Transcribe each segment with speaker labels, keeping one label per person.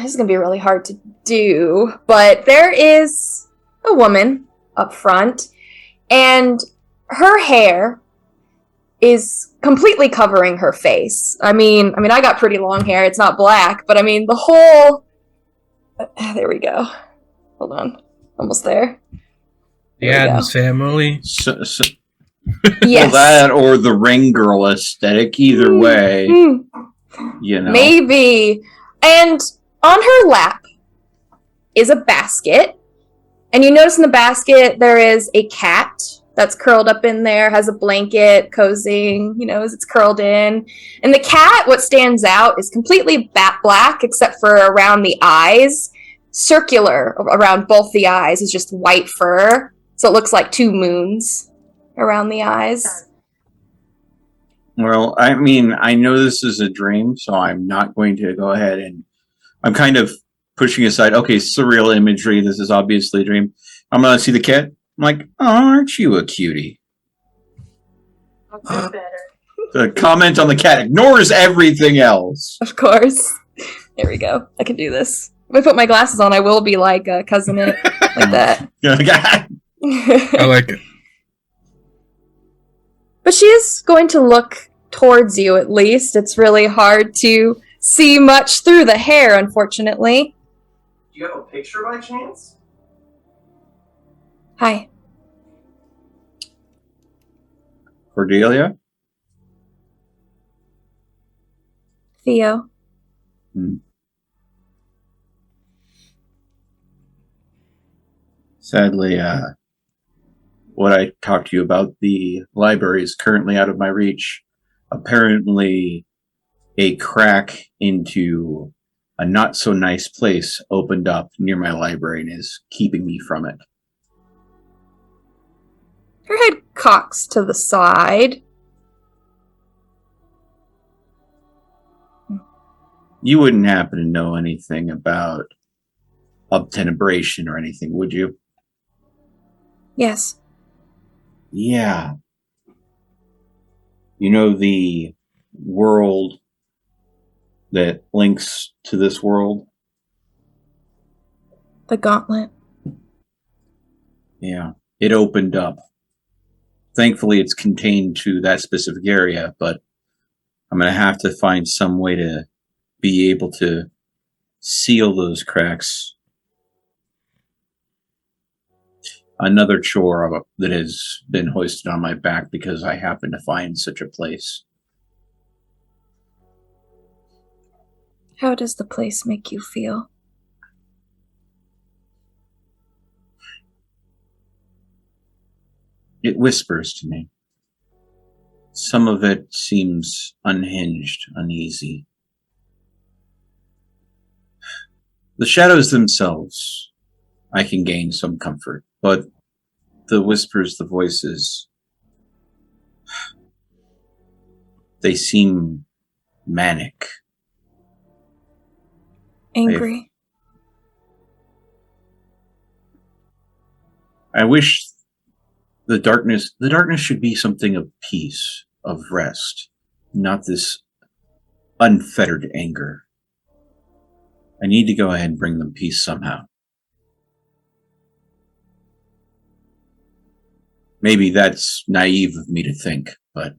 Speaker 1: this is going to be really hard to do, but there is a woman up front, and her hair is completely covering her face. I mean, I got pretty long hair. It's not black, but I mean, the whole... There we go. Hold on. Almost there.
Speaker 2: The Addams Family.
Speaker 1: Yes.
Speaker 3: Well, that or the Ring Girl aesthetic. Either way, you know.
Speaker 1: Maybe. And on her lap is a basket. And you notice in the basket there is a cat that's curled up in there, has a blanket, cozying, as it's curled in. And the cat, what stands out is completely black, except for around the eyes. Circular around both the eyes is just white fur. So it looks like two moons around the eyes.
Speaker 3: Well, I mean, I know this is a dream, so I'm not going to go ahead and... I'm kind of pushing aside, okay, surreal imagery, this is obviously a dream. I'm going to see the cat. I'm like, oh, aren't you a cutie?
Speaker 4: Better.
Speaker 3: The comment on the cat ignores everything else.
Speaker 1: Of course. There we go. I can do this. If I put my glasses on, I will be like Cousin It, like that.
Speaker 2: I like it.
Speaker 1: But she is going to look towards you, at least. It's really hard to see much through the hair, unfortunately.
Speaker 4: Do you have a picture by chance?
Speaker 1: Hi.
Speaker 3: Cordelia?
Speaker 1: Theo.
Speaker 3: Sadly, what I talked to you about, the library is currently out of my reach. Apparently, a crack into a not so nice place opened up near my library and is keeping me from it.
Speaker 1: Her head cocks to the side.
Speaker 3: You wouldn't happen to know anything about obtenebration or anything, would you?
Speaker 1: Yes.
Speaker 3: Yeah. You know the world that links to this world?
Speaker 1: The gauntlet.
Speaker 3: Yeah. It opened up. Thankfully, it's contained to that specific area, but I'm going to have to find some way to be able to seal those cracks. Another chore that has been hoisted on my back because I happen to find such a place.
Speaker 1: How does the place make you feel?
Speaker 3: It whispers to me. Some of it seems unhinged, uneasy. The shadows themselves, I can gain some comfort, but the whispers, the voices, they seem manic.
Speaker 1: Angry.
Speaker 3: I wish the darkness should be something of peace, of rest, not this unfettered anger. I need to go ahead and bring them peace somehow. Maybe that's naive of me to think, but...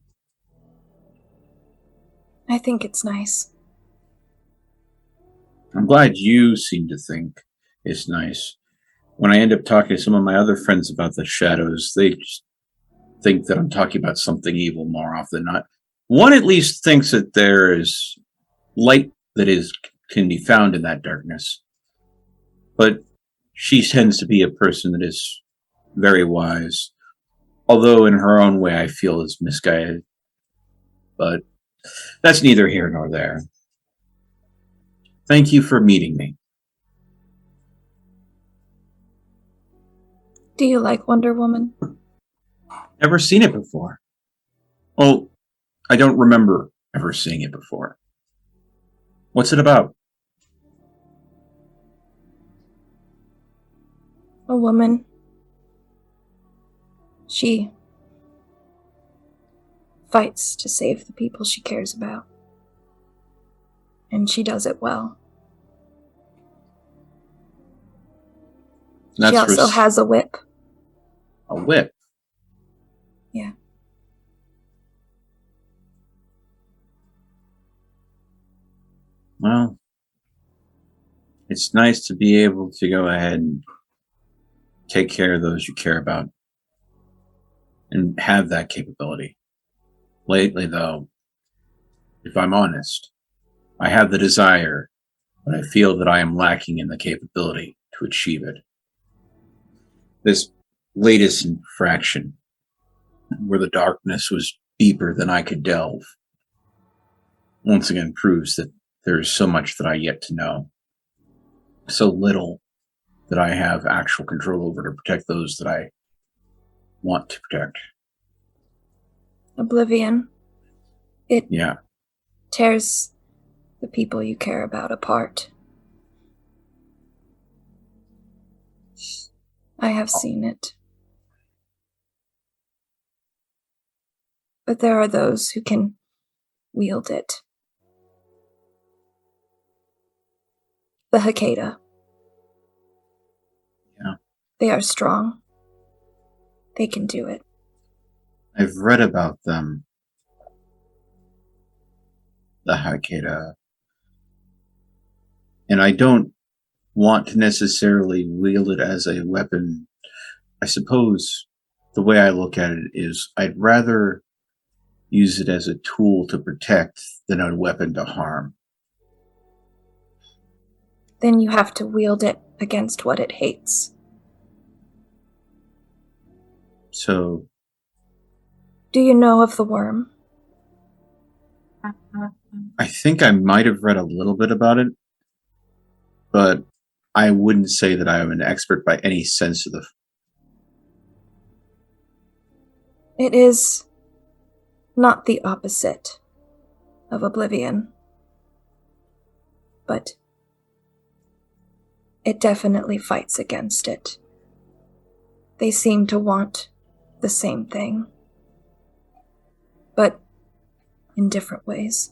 Speaker 1: I think it's nice.
Speaker 3: I'm glad you seem to think it's nice. When I end up talking to some of my other friends about the shadows, they just think that I'm talking about something evil more often than not. One at least thinks that there is light that can be found in that darkness. But she tends to be a person that is very wise. Although in her own way I feel is misguided. But that's neither here nor there. Thank you for meeting me.
Speaker 1: Do you like Wonder Woman?
Speaker 3: Never seen it before. Well, I don't remember ever seeing it before. What's it about?
Speaker 1: A woman. She fights to save the people she cares about. And she does it well. She also has a whip.
Speaker 3: A whip?
Speaker 1: Yeah.
Speaker 3: Well, it's nice to be able to go ahead and take care of those you care about and have that capability. Lately, though, if I'm honest, I have the desire, but I feel that I am lacking in the capability to achieve it. This latest infraction, where the darkness was deeper than I could delve, once again proves that there is so much that I yet to know. So little that I have actual control over to protect those that I want to protect.
Speaker 1: Oblivion. It
Speaker 3: Yeah.
Speaker 1: tears the people you care about apart. I have seen it. But there are those who can wield it. The Hecata.
Speaker 3: Yeah.
Speaker 1: They are strong. They can do it.
Speaker 3: I've read about them. The Hecata. And I don't want to necessarily wield it as a weapon. I suppose the way I look at it is I'd rather use it as a tool to protect than a weapon to harm.
Speaker 1: Then you have to wield it against what it hates.
Speaker 3: So,
Speaker 1: do you know of the worm?
Speaker 3: I think I might have read a little bit about it, but I wouldn't say that I am an expert by any sense of the...
Speaker 1: It is not the opposite of oblivion, but it definitely fights against it. They seem to want the same thing, but in different ways.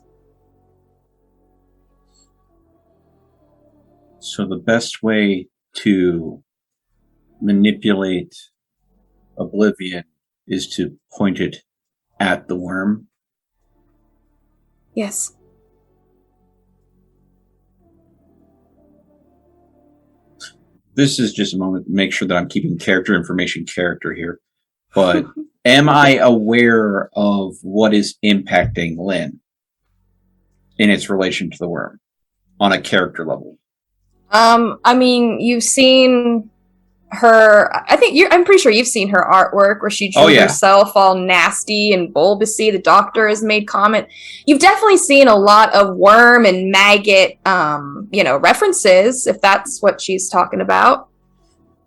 Speaker 3: So the best way to manipulate oblivion is to point it at the worm?
Speaker 1: Yes.
Speaker 3: This is just a moment to make sure that I'm keeping character here. But am I aware of what is impacting Lynn in its relation to the worm on a character level?
Speaker 1: I mean, you've seen her, I'm pretty sure you've seen her artwork where she drew herself all nasty and bulbousy. The doctor has made comment. You've definitely seen a lot of worm and maggot, references, if that's what she's talking about.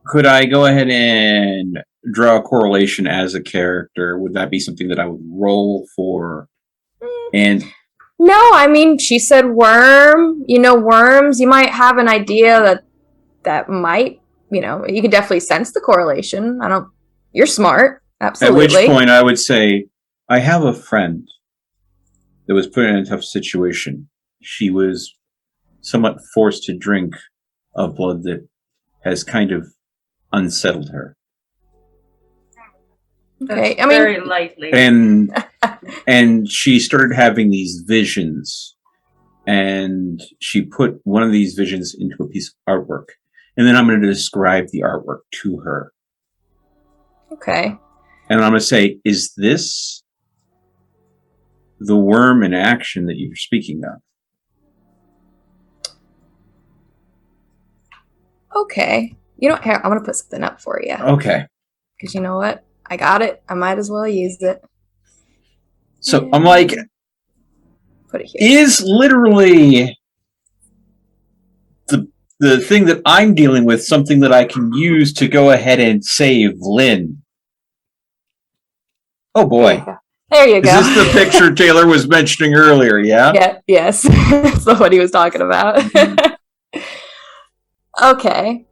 Speaker 3: Could I go ahead and draw a correlation as a character? Would that be something that I would roll for? And
Speaker 1: no, I mean, she said worm, worms, you might have an idea that might, you can definitely sense the correlation. You're smart. Absolutely.
Speaker 3: At which point I would say, I have a friend that was put in a tough situation. She was somewhat forced to drink a blood that has kind of unsettled her.
Speaker 1: Okay,
Speaker 5: I mean, very lightly.
Speaker 3: And she started having these visions, and she put one of these visions into a piece of artwork. And then I'm going to describe the artwork to her.
Speaker 1: Okay.
Speaker 3: And I'm going to say, is this the worm in action that you're speaking of?
Speaker 1: Okay. You know what? Here, I'm going to put something up for you.
Speaker 3: Okay.
Speaker 1: Because you know what? I got it. I might as well use it.
Speaker 3: So I'm like,
Speaker 1: put it here.
Speaker 3: Is literally the thing that I'm dealing with something that I can use to go ahead and save Lynn? Oh boy.
Speaker 1: There you go.
Speaker 3: Is this the picture Taylor was mentioning earlier, yeah?
Speaker 1: Yeah, yes. That's what he was talking about. Okay.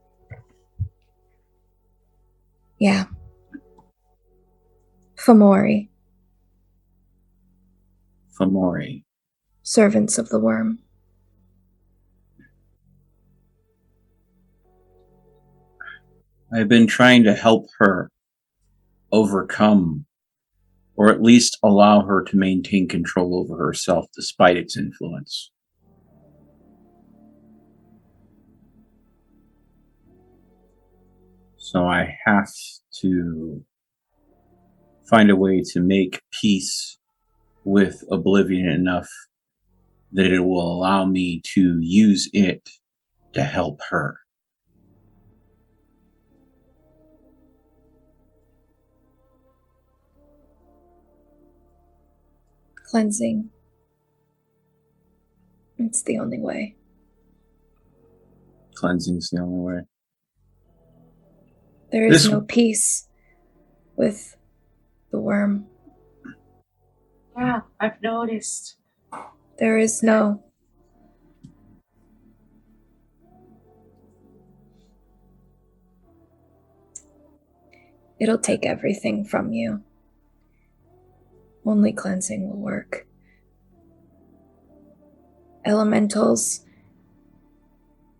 Speaker 1: Yeah. Fomori.
Speaker 3: Fomori.
Speaker 1: Servants of the worm.
Speaker 3: I've been trying to help her overcome, or at least allow her to maintain control over herself despite its influence. So I have to find a way to make peace with Oblivion enough that it will allow me to use it to help her.
Speaker 1: Cleansing. It's the only way.
Speaker 3: Cleansing's the only way.
Speaker 1: There is no peace with the worm.
Speaker 5: Yeah, I've noticed.
Speaker 1: There is no... It'll take everything from you. Only cleansing will work. Elementals,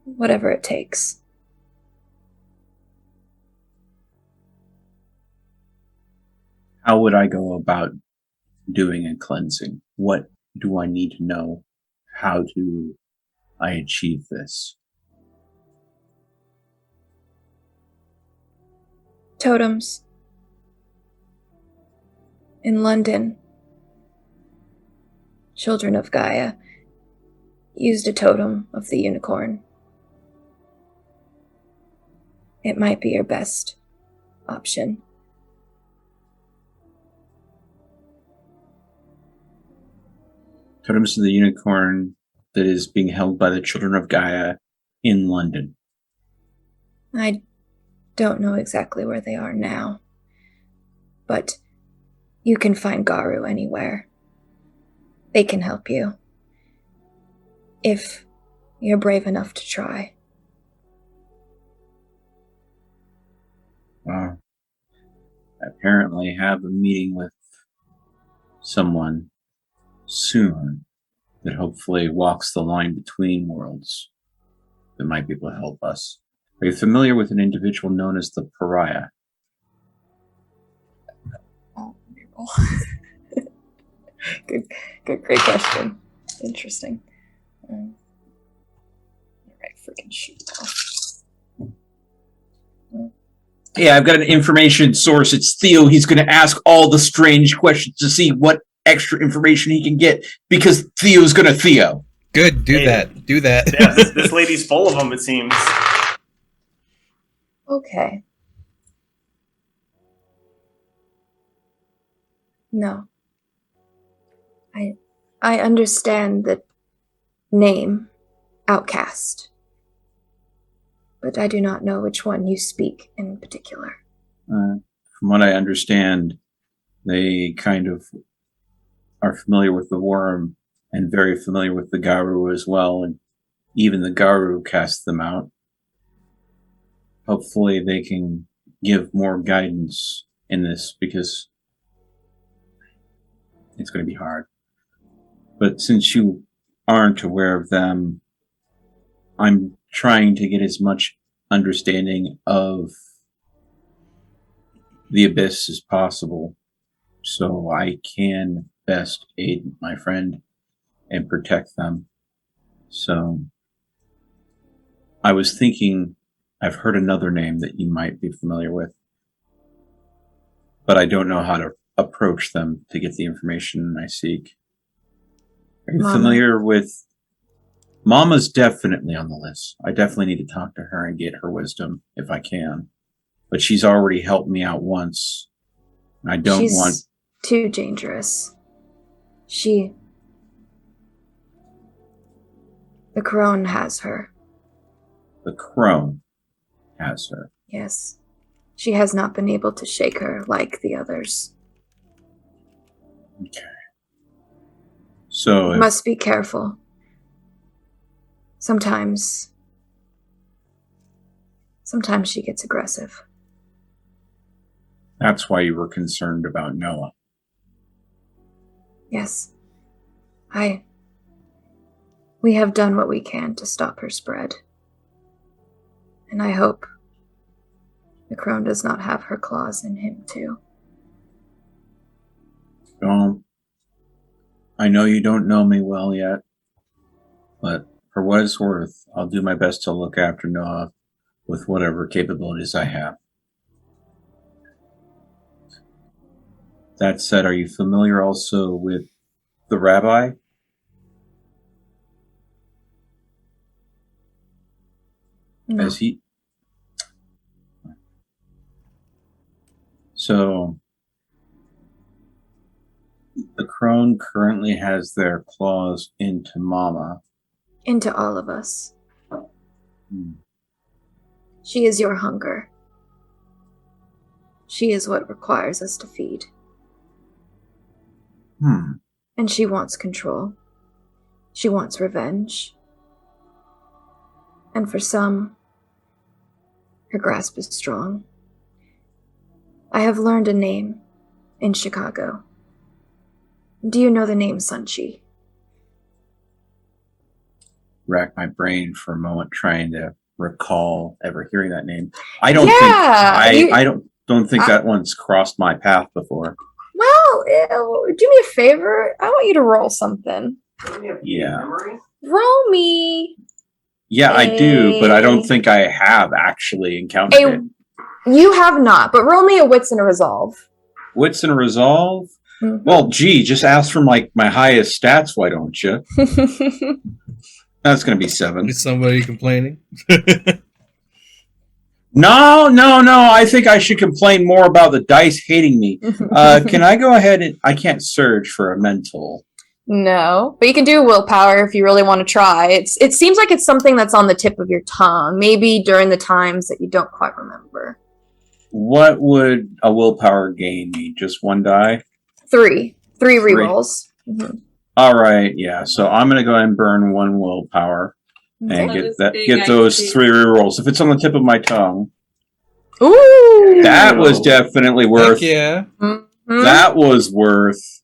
Speaker 1: whatever it takes.
Speaker 3: How would I go about doing a cleansing? What do I need to know? How do I achieve this?
Speaker 1: Totems. In London, children of Gaia used a totem of the unicorn. It might be your best option.
Speaker 3: Totems of the unicorn that is being held by the children of Gaia in London.
Speaker 1: I don't know exactly where they are now, but you can find Garu anywhere. They can help you. If you're brave enough to try.
Speaker 3: I apparently have a meeting with someone soon that hopefully walks the line between worlds that might be able to help us. Are you familiar with an individual known as the Pariah?
Speaker 1: Great question. Interesting. All right, freaking shoot.
Speaker 3: Yeah, I've got an information source. It's Theo. He's going to ask all the strange questions to see what extra information he can get because Theo's going to Theo.
Speaker 2: Good. Do that. Do that.
Speaker 4: Yes, this lady's full of them, it seems.
Speaker 1: Okay. No. I understand the name, Outcast, but I do not know which one you speak in particular.
Speaker 3: From what I understand, they kind of are familiar with the worm and very familiar with the Garu as well, and even the Garu cast them out. Hopefully they can give more guidance in this because it's going to be hard. But since you aren't aware of them, I'm trying to get as much understanding of the abyss as possible so I can best aid my friend and protect them. So I was thinking, I've heard another name that you might be familiar with, but I don't know how to approach them to get the information I seek. Are you familiar with... Mama's definitely on the list. I definitely need to talk to her and get her wisdom if I can. But she's already helped me out once. I don't want...
Speaker 1: She's too dangerous. The crone has her.
Speaker 3: The crone has her.
Speaker 1: Yes. She has not been able to shake her like the others.
Speaker 3: Okay. So...
Speaker 1: You must be careful. Sometimes she gets aggressive.
Speaker 3: That's why you were concerned about Noah.
Speaker 1: Yes. We have done what we can to stop her spread. And I hope The crone does not have her claws in him, too.
Speaker 3: Don't. I know you don't know me well yet, but for what it's worth, I'll do my best to look after Noah with whatever capabilities I have. That said, are you familiar also with the rabbi?
Speaker 1: No.
Speaker 3: As he. So, the crone currently has their claws into Mama.
Speaker 1: Into all of us.
Speaker 3: Hmm.
Speaker 1: She is your hunger. She is what requires us to feed. And she wants control. She wants revenge. And for some, her grasp is strong. I have learned a name in Chicago. Do you know the name Sunchi?
Speaker 3: Rack my brain for a moment trying to recall ever hearing that name. I don't don't think that one's crossed my path before.
Speaker 1: Well, do me a favor. I want you to roll something.
Speaker 3: Yeah.
Speaker 1: Roll me.
Speaker 3: Yeah, I do, but I don't think I have actually encountered it.
Speaker 1: You have not, but roll me a wits and a resolve.
Speaker 3: Wits and a resolve?
Speaker 1: Mm-hmm.
Speaker 3: Well, gee, just ask for my highest stats, why don't you? That's going to be 7.
Speaker 2: Is somebody complaining?
Speaker 3: No. I think I should complain more about the dice hating me. Can I go ahead and... I can't surge for a mental.
Speaker 1: No, but you can do willpower if you really want to try. It seems like it's something that's on the tip of your tongue, maybe during the times that you don't quite remember.
Speaker 3: What would a willpower gain me? Just 1 die?
Speaker 1: 3 rerolls. Mm-hmm.
Speaker 3: All right, yeah. So I'm going to go ahead and burn 1 willpower and get those 3 rerolls. If it's on the tip of my tongue,
Speaker 1: ooh,
Speaker 3: that was definitely worth.
Speaker 2: Heck yeah,
Speaker 3: that was worth.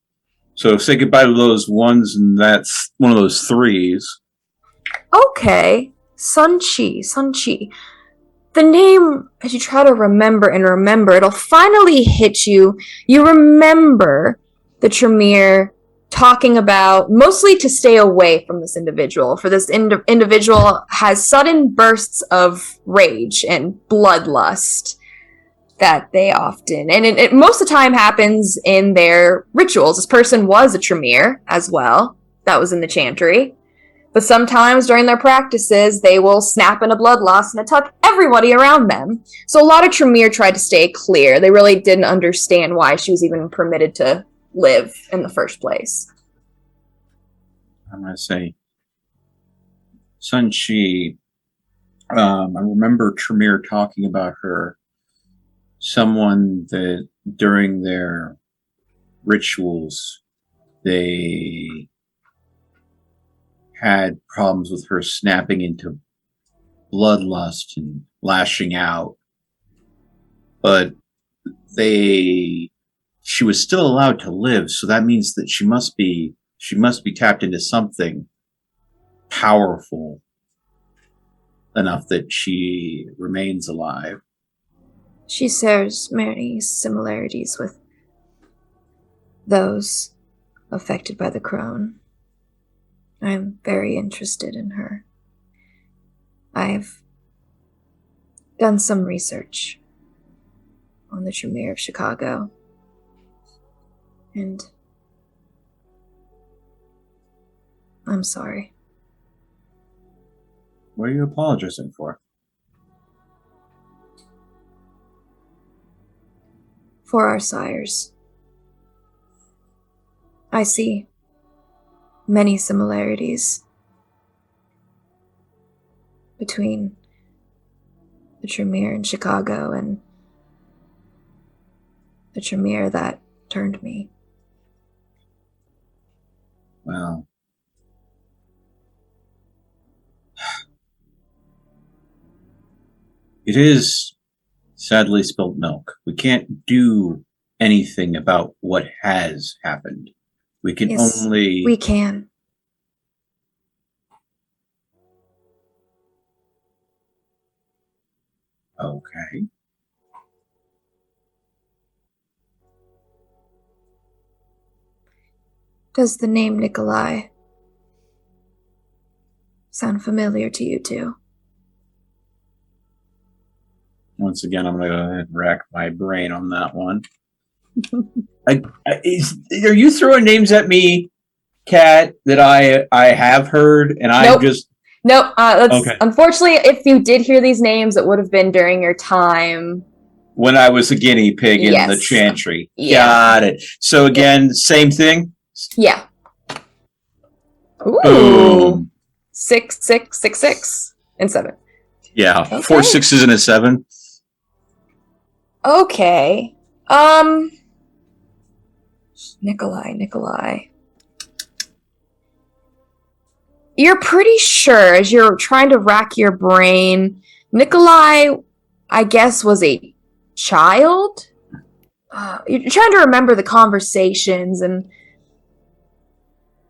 Speaker 3: So say goodbye to those 1s, and that's one of those 3s.
Speaker 1: Okay, Sunchi. The name, as you try to remember, it'll finally hit you. You remember the Tremere talking about mostly to stay away from this individual. For this individual has sudden bursts of rage and bloodlust that they often, and it most of the time happens in their rituals. This person was a Tremere as well. That was in the chantry. But sometimes during their practices, they will snap into bloodlust and attack everybody around them. So a lot of Tremere tried to stay clear. They really didn't understand why she was even permitted to live in the first place.
Speaker 3: I'm going to say, Sunchi, I remember Tremere talking about her, someone that during their rituals, they had problems with her snapping into bloodlust and lashing out, but she was still allowed to live, so that means that she must be tapped into something powerful enough that she remains alive.
Speaker 1: She shares many similarities with those affected by the crone. I'm very interested in her. I've done some research on the Tremere of Chicago, and I'm sorry.
Speaker 3: What are you apologizing for?
Speaker 1: For our sires. I see many similarities between the Tremere in Chicago and the Tremere that turned me.
Speaker 3: Well, it is sadly spilt milk. We can't do anything about what has happened. We can only...
Speaker 1: We can.
Speaker 3: Okay.
Speaker 1: Does the name Nikolai sound familiar to you two?
Speaker 3: Once again, I'm going to go ahead and rack my brain on that one. Are you throwing names at me, Kat, that I have heard and I just...
Speaker 1: Nope.
Speaker 3: Okay.
Speaker 1: Unfortunately, if you did hear these names, it would have been during your time
Speaker 3: when I was a guinea pig in the chantry.
Speaker 1: Yeah.
Speaker 3: Got it. So again, same thing?
Speaker 1: Yeah. Ooh.
Speaker 3: Boom.
Speaker 1: 6, 6, 6, 6, and 7.
Speaker 3: Yeah.
Speaker 1: Okay.
Speaker 3: 4 6s and a 7.
Speaker 1: Okay. Nikolai. You're pretty sure, as you're trying to rack your brain, Nikolai, I guess, was a child? You're trying to remember the conversations, and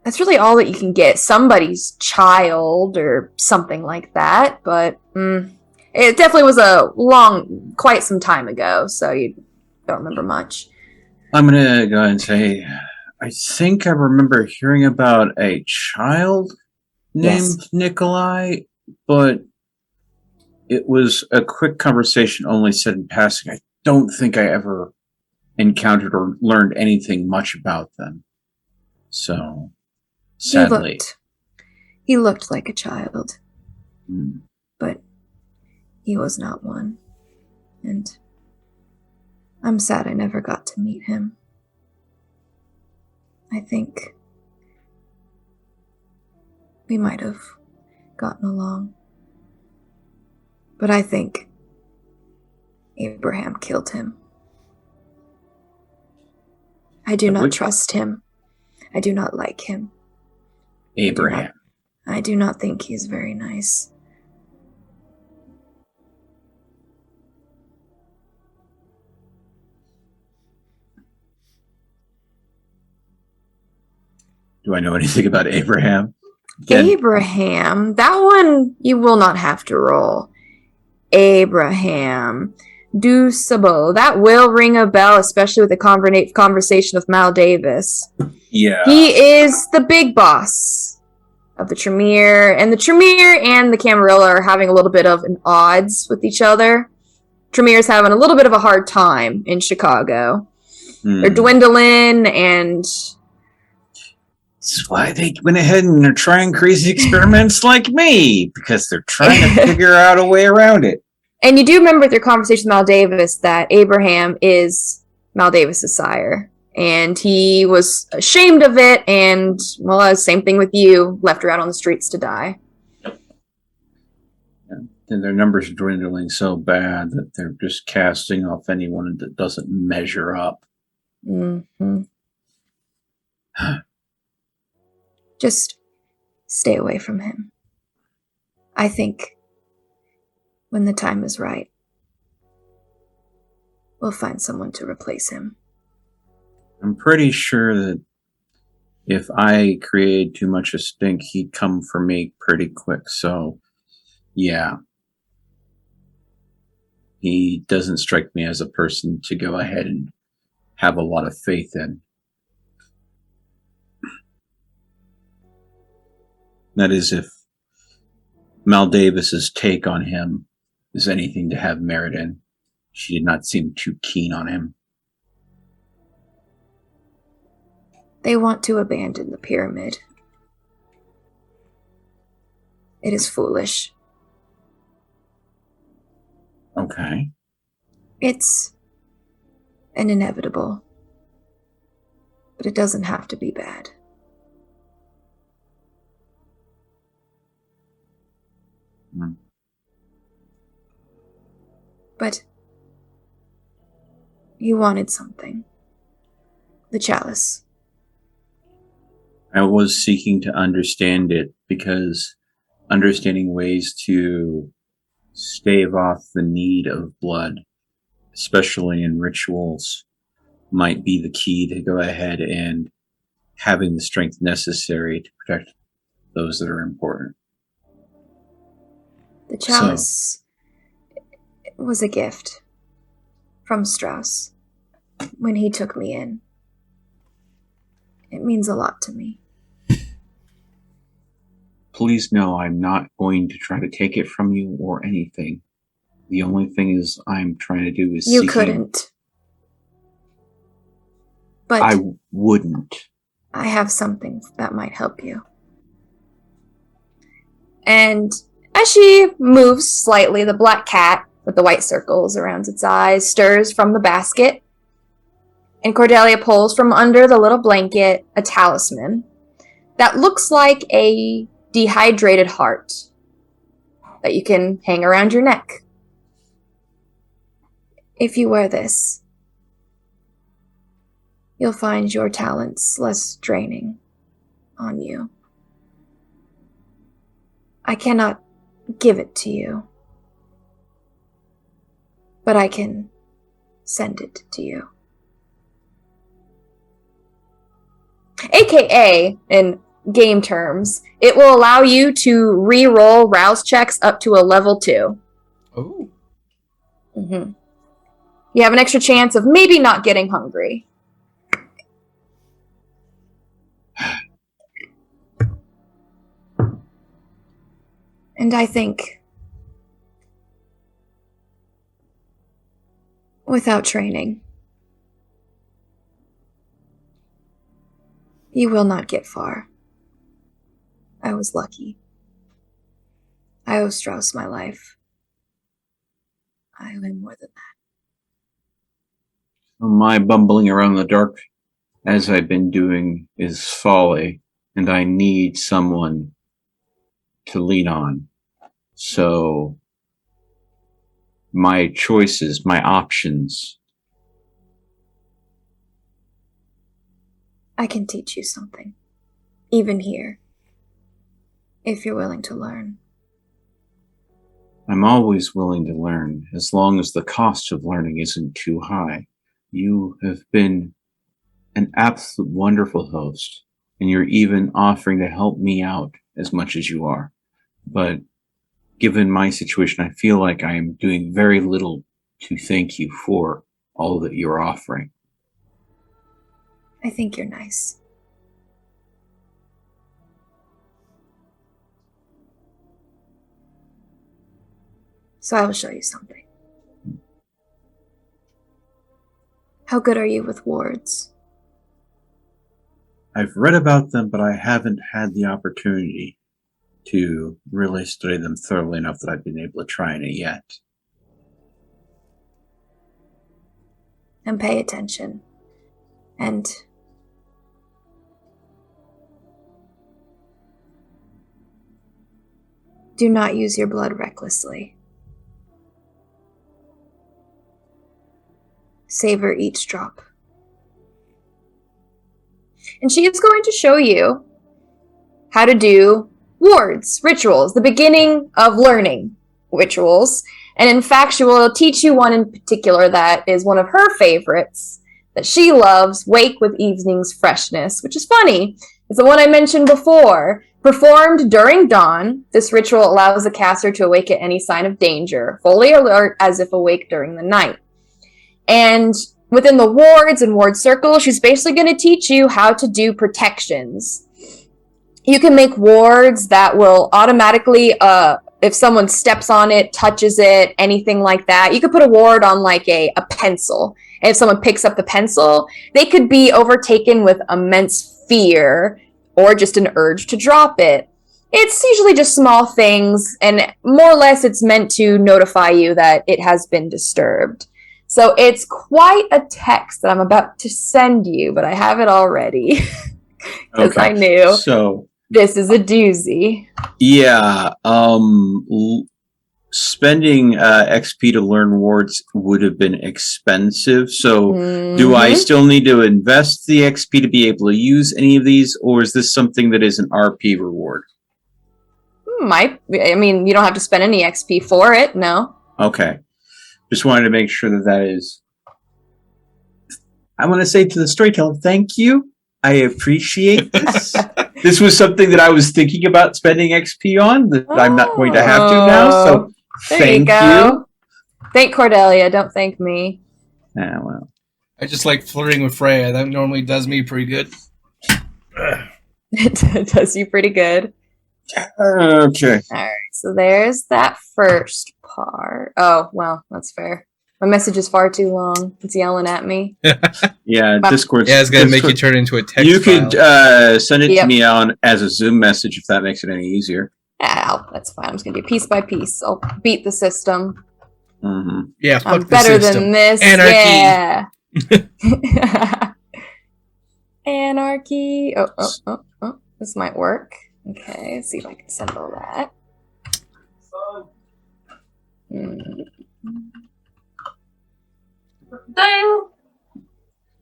Speaker 1: that's really all that you can get. Somebody's child or something like that, but it definitely was quite some time ago, so you don't remember much.
Speaker 3: I'm going to go ahead and say, I think I remember hearing about a child named Nikolai, but it was a quick conversation only said in passing. I don't think I ever encountered or learned anything much about them. So, sadly.
Speaker 1: He looked like a child, but he was not one. And I'm sad I never got to meet him. I think we might have gotten along. But I think Abraham killed him. I do not trust him. I do not like him.
Speaker 3: Abraham.
Speaker 1: I do not think he's very nice.
Speaker 3: Do I know anything about Abraham?
Speaker 1: Abraham? That one you will not have to roll. Abraham. Dusabo. That will ring a bell, especially with the conversation with Mal Davis.
Speaker 3: Yeah.
Speaker 1: He is the big boss of the Tremere, and the Tremere and the Camarilla are having a little bit of an odds with each other. Tremere's having a little bit of a hard time in Chicago. They're dwindling, and
Speaker 3: that's why they went ahead and are trying crazy experiments like me, because they're trying to figure out a way around it.
Speaker 1: And you do remember with your conversation with Mal Davis that Abraham is Mal Davis's sire. And he was ashamed of it, and, well, same thing with you, left her out on the streets to die.
Speaker 3: Yep. And their numbers are dwindling so bad that they're just casting off anyone that doesn't measure up.
Speaker 1: Mm-hmm. Just stay away from him. I think when the time is right, we'll find someone to replace him.
Speaker 3: I'm pretty sure that if I created too much a stink, he'd come for me pretty quick. So, yeah. He doesn't strike me as a person to go ahead and have a lot of faith in. That is, if Mal Davis's take on him is anything to have merit in. She did not seem too keen on him.
Speaker 1: They want to abandon the pyramid. It is foolish.
Speaker 3: Okay.
Speaker 1: It's an inevitable. But it doesn't have to be bad. But you wanted something. The chalice.
Speaker 3: I was seeking to understand it because understanding ways to stave off the need of blood, especially in rituals, might be the key to go ahead and having the strength necessary to protect those that are important.
Speaker 1: The chalice was a gift from Strauss when he took me in. It means a lot to me.
Speaker 3: Please know I'm not going to try to take it from you or anything. The only thing is I'm trying to do is
Speaker 1: You couldn't. But
Speaker 3: I wouldn't.
Speaker 1: I have something that might help you. And as she moves slightly, the black cat with the white circles around its eyes stirs from the basket. And Cordelia pulls from under the little blanket a talisman that looks like a dehydrated heart that you can hang around your neck. If you wear this, you'll find your talents less draining on you. I cannot give it to you, but I can send it to you. AKA, in game terms, it will allow you to re-roll rouse checks up to a level 2.
Speaker 2: Oh.
Speaker 1: Mm-hmm. You have an extra chance of maybe not getting hungry. And I think without training, you will not get far. I was lucky. I owe Strauss my life. I owe him more than that.
Speaker 3: My bumbling around in the dark, as I've been doing, is folly, and I need someone to lean on. So, my choices, my options.
Speaker 1: I can teach you something, even here, if you're willing to learn.
Speaker 3: I'm always willing to learn, as long as the cost of learning isn't too high. You have been an absolute wonderful host, and you're even offering to help me out as much as you are. But given my situation, I feel like I am doing very little to thank you for all that you're offering.
Speaker 1: I think you're nice. So I will show you something. How good are you with wards?
Speaker 3: I've read about them, but I haven't had the opportunity to really study them thoroughly enough that I've been able to try it yet.
Speaker 1: And pay attention. And do not use your blood recklessly. Savor each drop. And she is going to show you how to do wards, rituals, the beginning of learning rituals. And in fact, she will teach you one in particular that is one of her favorites that she loves, Wake with Evening's Freshness, which is funny. It's the one I mentioned before. Performed during dawn, this ritual allows the caster to awake at any sign of danger, fully alert as if awake during the night. And within the wards and ward circles, she's basically going to teach you how to do protections. You can make wards that will automatically, if someone steps on it, touches it, anything like that. You could put a ward on like a pencil. And if someone picks up the pencil, they could be overtaken with immense fear or just an urge to drop it. It's usually just small things, and more or less it's meant to notify you that it has been disturbed. So it's quite a text that I'm about to send you, but I have it already because I knew
Speaker 3: So
Speaker 1: this is a doozy.
Speaker 3: yeah, spending XP to learn wards would have been expensive. So do I still need to invest the XP to be able to use any of these, or is this something that is an RP reward?
Speaker 1: I mean, you don't have to spend any XP for it, no.
Speaker 3: Okay. Just wanted to make sure that that is... I want to say to the storyteller, thank you. I appreciate this. This was something that I was thinking about spending XP on that I'm not going to have to now. So thank you.
Speaker 1: Thank Cordelia. Don't thank me.
Speaker 3: Ah, well.
Speaker 2: I just like flirting with Freya. That normally does me pretty good.
Speaker 1: It does you pretty good.
Speaker 3: Okay.
Speaker 1: Alright, so there's that first part. Oh, well, that's fair. My message is far too long. It's yelling at me.
Speaker 3: Yeah, Discord.
Speaker 2: Yeah, it's gonna make you turn into a text
Speaker 3: You could
Speaker 2: file.
Speaker 3: send it
Speaker 1: Yep.
Speaker 3: to me on as a Zoom message if that makes it any easier.
Speaker 1: That's fine. I'm just gonna do piece by piece. I'll beat the system.
Speaker 3: Mm-hmm.
Speaker 2: Yeah, fuck
Speaker 1: I'm
Speaker 2: the
Speaker 1: better
Speaker 2: system.
Speaker 1: than this.
Speaker 2: Anarchy.
Speaker 1: Yeah. Anarchy. Oh. This might work. Okay, let's see if I can assemble that.
Speaker 5: Dang.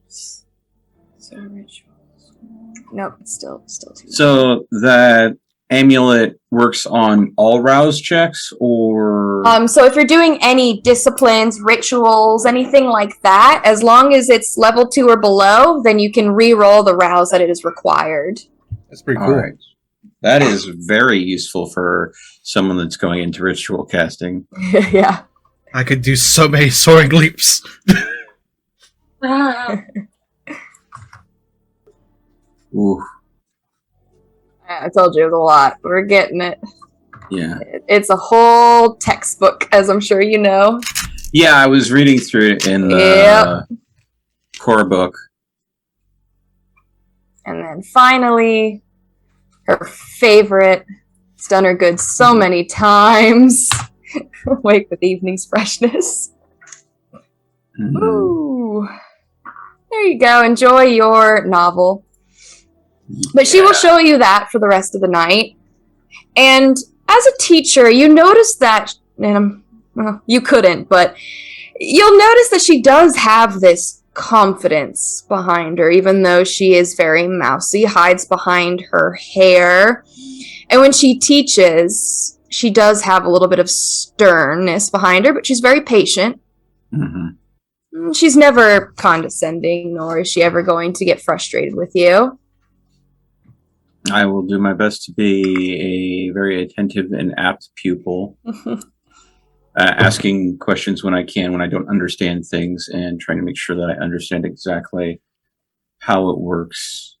Speaker 1: So rituals. Nope, it's still too.
Speaker 3: So that amulet works on all rouse checks, or
Speaker 1: So if you're doing any disciplines, rituals, anything like that, as long as it's level 2 or below, then you can re-roll the rouse that it is required.
Speaker 2: That's pretty
Speaker 3: all
Speaker 2: cool.
Speaker 3: right. That is very useful for someone that's going into ritual casting.
Speaker 1: Yeah.
Speaker 2: I could do so many soaring leaps.
Speaker 3: Ooh,
Speaker 1: I told you it was a lot. We're getting it.
Speaker 3: yeah.
Speaker 1: It's a whole textbook, as I'm sure you know.
Speaker 3: Yeah, I was reading through it in the
Speaker 1: Yep.
Speaker 3: core book.
Speaker 1: And then finally, her favorite. It's done her good so many times. Wake with evening's freshness.
Speaker 3: Mhm.
Speaker 1: Ooh. There you go. Enjoy your novel. But she will show you that for the rest of the night. And as a teacher, you notice that, and well, you couldn't, but you'll notice that she does have this confidence behind her, even though she is very mousy, hides behind her hair. And when she teaches, she does have a little bit of sternness behind her, but she's very patient.
Speaker 3: Mhm.
Speaker 1: She's never condescending, nor is she ever going to get frustrated with you.
Speaker 3: I will do my best to be a very attentive and apt pupil, asking questions when I can, when I don't understand things, and trying to make sure that I understand exactly how it works.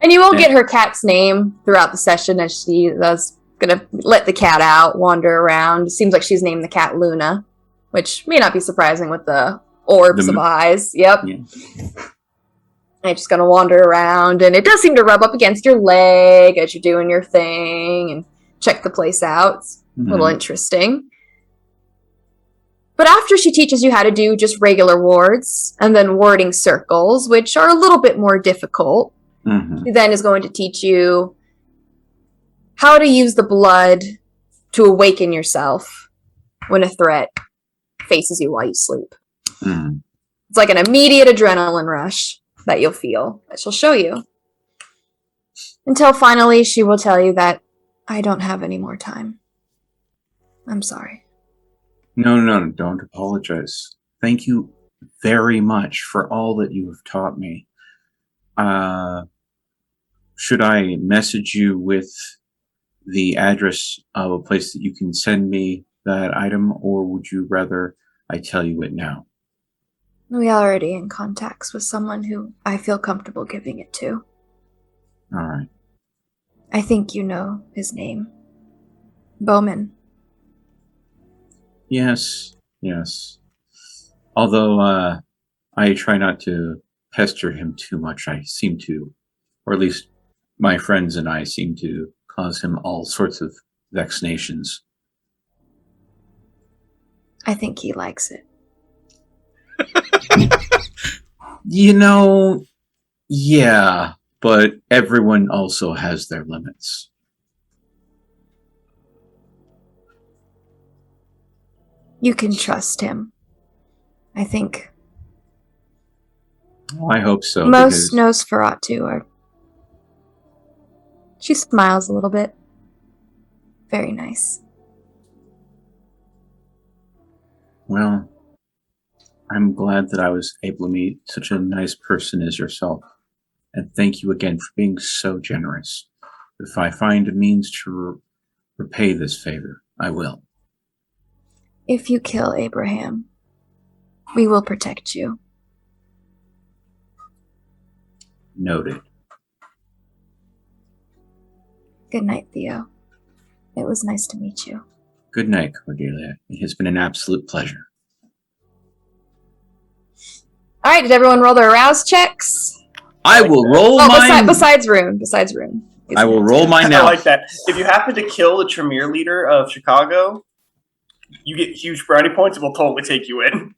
Speaker 1: And you will get her cat's name throughout the session as she is going to let the cat out, wander around. It seems like she's named the cat Luna, which may not be surprising with the orbs of eyes. Yep.
Speaker 3: Yeah.
Speaker 1: And it's just going to wander around, and it does seem to rub up against your leg as you're doing your thing and check the place out. It's a little interesting. But after she teaches you how to do just regular wards and then warding circles, which are a little bit more difficult,
Speaker 3: Mhm.
Speaker 1: she then is going to teach you how to use the blood to awaken yourself when a threat faces you while you sleep.
Speaker 3: Mhm.
Speaker 1: It's like an immediate adrenaline rush that you'll feel, that she'll show you. Until finally she will tell you that I don't have any more time. I'm sorry.
Speaker 3: No, don't apologize. Thank you very much for all that you have taught me. Should I message you with the address of a place that you can send me that item, or would you rather I tell you it now?
Speaker 1: We are already in contacts with someone who I feel comfortable giving it to.
Speaker 3: All right.
Speaker 1: I think you know his name. Bowman.
Speaker 3: Yes. Although I try not to pester him too much, I seem to, or at least my friends and I seem to cause him all sorts of vexations.
Speaker 1: I think he likes it.
Speaker 3: Yeah, but everyone also has their limits.
Speaker 1: You can trust him. I think
Speaker 3: I hope so.
Speaker 1: most Nosferatu are. She smiles a little bit. Very nice.
Speaker 3: Well, I'm glad that I was able to meet such a nice person as yourself. And thank you again for being so generous. If I find a means to repay this favor, I will.
Speaker 1: If you kill Abraham, we will protect you.
Speaker 3: Noted.
Speaker 1: Good night, Theo. It was nice to meet you.
Speaker 3: Good night, Cordelia. It has been an absolute pleasure.
Speaker 1: All right, did everyone roll their arouse checks?
Speaker 3: I will roll mine.
Speaker 1: Besides Rune.
Speaker 3: I will roll mine
Speaker 4: I
Speaker 3: now.
Speaker 4: like that. If you happen to kill the Tremere leader of Chicago, you get huge brownie points and we'll totally take you in.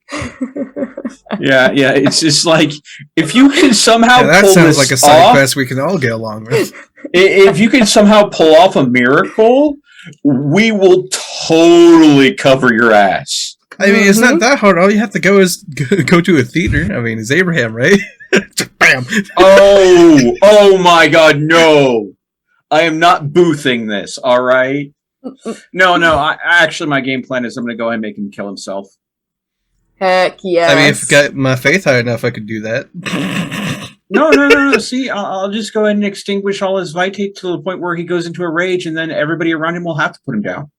Speaker 3: Yeah. It's just like, if you can somehow
Speaker 2: that
Speaker 3: pull
Speaker 2: sounds
Speaker 3: this
Speaker 2: like a side
Speaker 3: off,
Speaker 2: quest we can all get along with.
Speaker 3: if you can somehow pull off a miracle, we will totally cover your ass.
Speaker 2: I mean, it's not that hard. All you have to go is go to a theater. I mean, it's Abraham, right? Bam.
Speaker 3: Oh my God, no! I am not boothing this. All right. No. Actually, my game plan is I'm going to go ahead and make him kill himself.
Speaker 1: Heck yes.
Speaker 2: I mean, if I got my faith high enough, I could do that.
Speaker 3: No. See, I'll just go ahead and extinguish all his vitate to the point where he goes into a rage, and then everybody around him will have to put him down.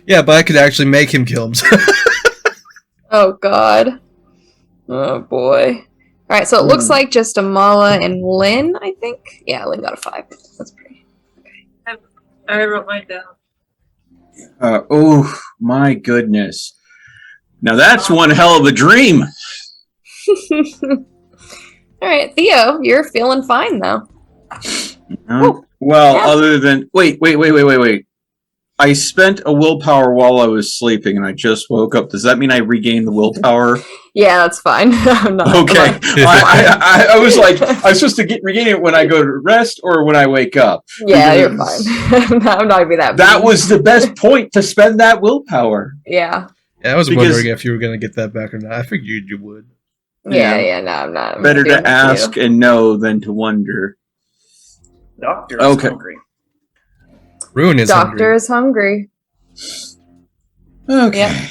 Speaker 2: Yeah, but I could actually make him kill himself.
Speaker 1: Oh, God. Oh, boy. All right, so it looks like just Amala and Lynn, I think. Yeah, Lynn got a 5. That's pretty.
Speaker 5: I wrote mine down.
Speaker 3: Oh, my goodness. Now that's one hell of a dream.
Speaker 1: All right, Theo, you're feeling fine, though.
Speaker 3: Well,
Speaker 1: Yeah.
Speaker 3: other than... Wait. I spent a willpower while I was sleeping, and I just woke up. Does that mean I regained the willpower?
Speaker 1: Yeah, that's fine. I'm not,
Speaker 3: Okay. I was like, I'm supposed to regain it when I go to rest or when I wake up.
Speaker 1: Yeah, you're fine. I'm not gonna be that.
Speaker 3: That
Speaker 1: mean.
Speaker 3: was the best point to spend that willpower.
Speaker 1: Yeah.
Speaker 2: Yeah, I was
Speaker 3: Because-
Speaker 2: wondering if you were going to get that back or not. I figured you would.
Speaker 1: Yeah. No, I'm not. I'm
Speaker 3: Better
Speaker 1: doing
Speaker 3: to ask and know than to wonder.
Speaker 4: Doctor
Speaker 3: Okay.
Speaker 4: is hungry.
Speaker 2: Rune is
Speaker 1: Doctor
Speaker 2: hungry.
Speaker 1: is hungry.
Speaker 3: Okay.
Speaker 1: Yep.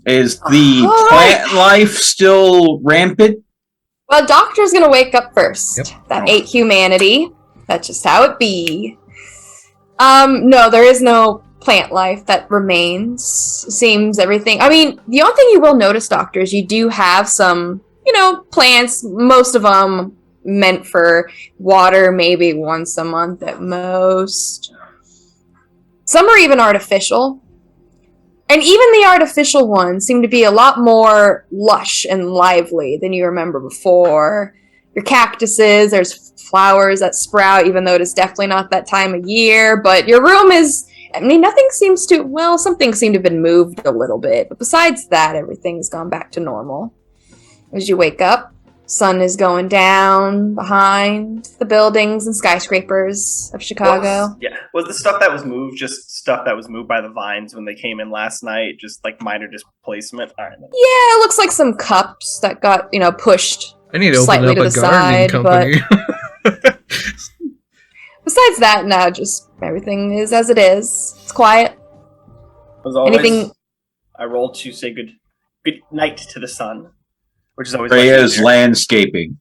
Speaker 3: Is the
Speaker 1: All
Speaker 3: plant life still rampant?
Speaker 1: Well, Doctor's gonna wake up first.
Speaker 2: Yep.
Speaker 1: That ate humanity. That's just how it be. No, there is no plant life that remains. Seems everything. I mean, the only thing you will notice, Doctor, is you do have some, plants. Most of them meant for water, maybe once a month at most. Some are even artificial. And even the artificial ones seem to be a lot more lush and lively than you remember before. Your cactuses, there's flowers that sprout, even though it is definitely not that time of year. But your room is, nothing seems to, some things seem to have been moved a little bit. But besides that, everything's gone back to normal. As you wake up, sun is going down behind the buildings and skyscrapers of Chicago.
Speaker 4: Was the stuff that was moved just stuff that was moved by the vines when they came in last night? Just like minor displacement? All right.
Speaker 1: Yeah, it looks like some cups that got, pushed.
Speaker 2: I need to open
Speaker 1: Slightly
Speaker 2: up
Speaker 1: to
Speaker 2: a
Speaker 1: the
Speaker 2: gardening
Speaker 1: side,
Speaker 2: company.
Speaker 1: Besides that, no, just everything is as it is. It's quiet.
Speaker 4: As always,
Speaker 1: Anything-
Speaker 4: I roll to say good night to the sun, which is always
Speaker 3: Freya's
Speaker 4: easier.
Speaker 3: landscaping.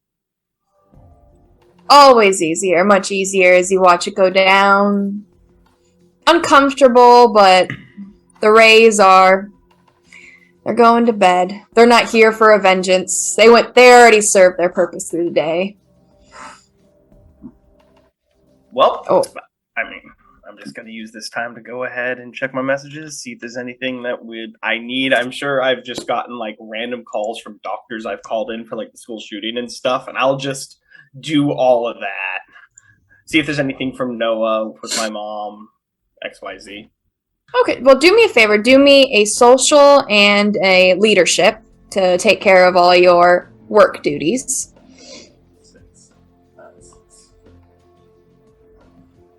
Speaker 1: Always easier, much easier as you watch it go down. Uncomfortable, but the rays are. They're going to bed. They're not here for a vengeance. They already served their purpose through the day.
Speaker 4: Well,
Speaker 1: Oh.
Speaker 4: I mean, I'm just going to use this time to go ahead and check my messages, see if there's anything that I need. I'm sure I've just gotten like random calls from doctors I've called in for like the school shooting and stuff, and I'll just do all of that. See if there's anything from Noah with my mom, XYZ.
Speaker 1: Okay, well, do me a favor. Do me a social and a leadership to take care of all your work duties.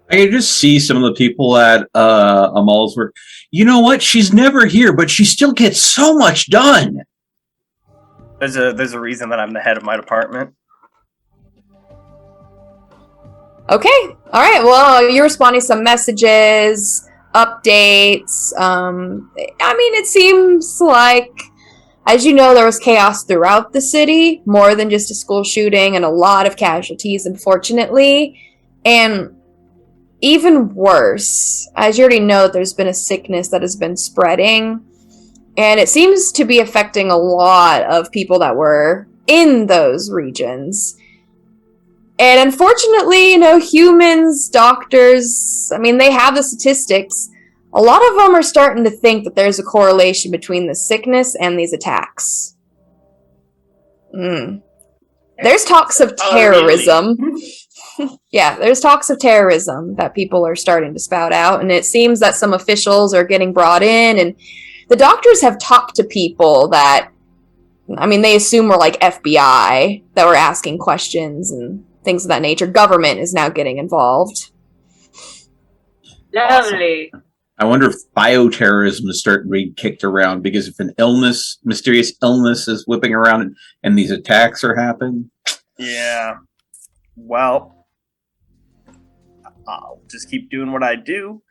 Speaker 3: I can just see some of the people at Amal's work. You know what? She's never here, but she still gets so much done.
Speaker 4: There's a reason that I'm the head of my department.
Speaker 1: Okay, all right. Well, you're responding to some messages, updates. It seems like, as you know, there was chaos throughout the city, more than just a school shooting and a lot of casualties, unfortunately. And even worse, as you already know, there's been a sickness that has been spreading, and it seems to be affecting a lot of people that were in those regions. And unfortunately, humans, doctors, I mean, they have the statistics. A lot of them are starting to think that there's a correlation between the sickness and these attacks. There's talks of terrorism. Yeah, there's talks of terrorism that people are starting to spout out, and it seems that some officials are getting brought in, and the doctors have talked to people that, I mean, they assume were like FBI that were asking questions and things of that nature. Government is now getting involved.
Speaker 5: Lovely.
Speaker 3: I wonder if bioterrorism is starting to be kicked around, because if an mysterious illness is whipping around and these attacks are happening.
Speaker 4: Yeah. Well, I'll just keep doing what I do,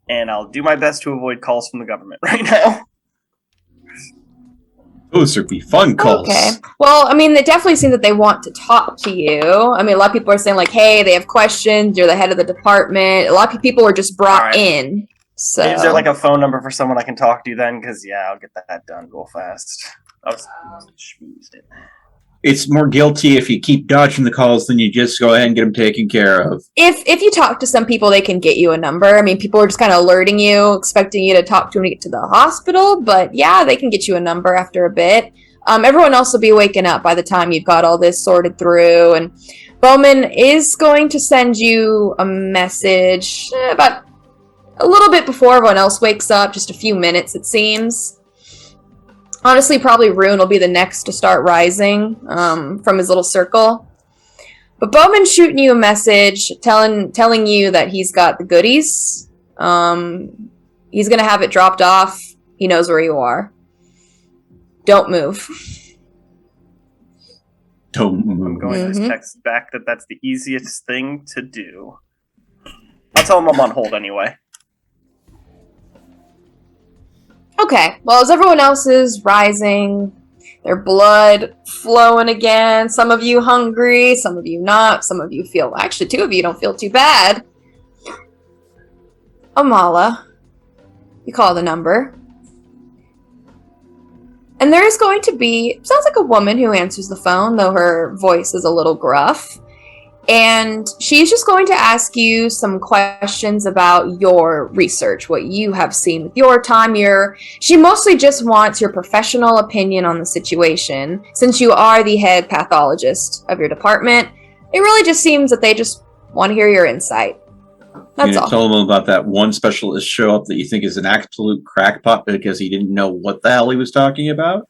Speaker 4: and I'll do my best to avoid calls from the government right now.
Speaker 3: Those would be fun calls.
Speaker 1: Okay. Well, I mean, they definitely seem that they want to talk to you. I mean, a lot of people are saying, like, hey, they have questions. You're the head of the department. A lot of people were just brought in. So,
Speaker 4: is there like a phone number for someone I can talk to then? Because, yeah, I'll get that done real fast. I was schmoozed it.
Speaker 3: It's more guilty if you keep dodging the calls than you just go ahead and get them taken care of.
Speaker 1: If you talk to some people, they can get you a number. I mean, people are just kind of alerting you, expecting you to talk to them to get to the hospital. But yeah, they can get you a number after a bit. Everyone else will be waking up by the time you've got all this sorted through. And Bowman is going to send you a message about a little bit before everyone else wakes up, just a few minutes, it seems. Honestly, probably Rune will be the next to start rising from his little circle. But Bowman's shooting you a message telling you that he's got the goodies. He's going to have it dropped off. He knows where you are. Don't move.
Speaker 3: Don't move.
Speaker 4: I'm going to text back that that's the easiest thing to do. I'll tell him I'm on hold anyway.
Speaker 1: Okay, well, as everyone else is rising, their blood flowing again, some of you hungry, some of you not, some of you feel, actually, two of you don't feel too bad. Amala, you call the number. And there is going to be, sounds like a woman who answers the phone, though her voice is a little gruff. And she's just going to ask you some questions about your research, what you have seen with your time. She mostly just wants your professional opinion on the situation. Since you are the head pathologist of your department, it really just seems that they just want to hear your insight. That's all.
Speaker 3: Tell them about that one specialist show up that you think is an absolute crackpot because he didn't know what the hell he was talking about?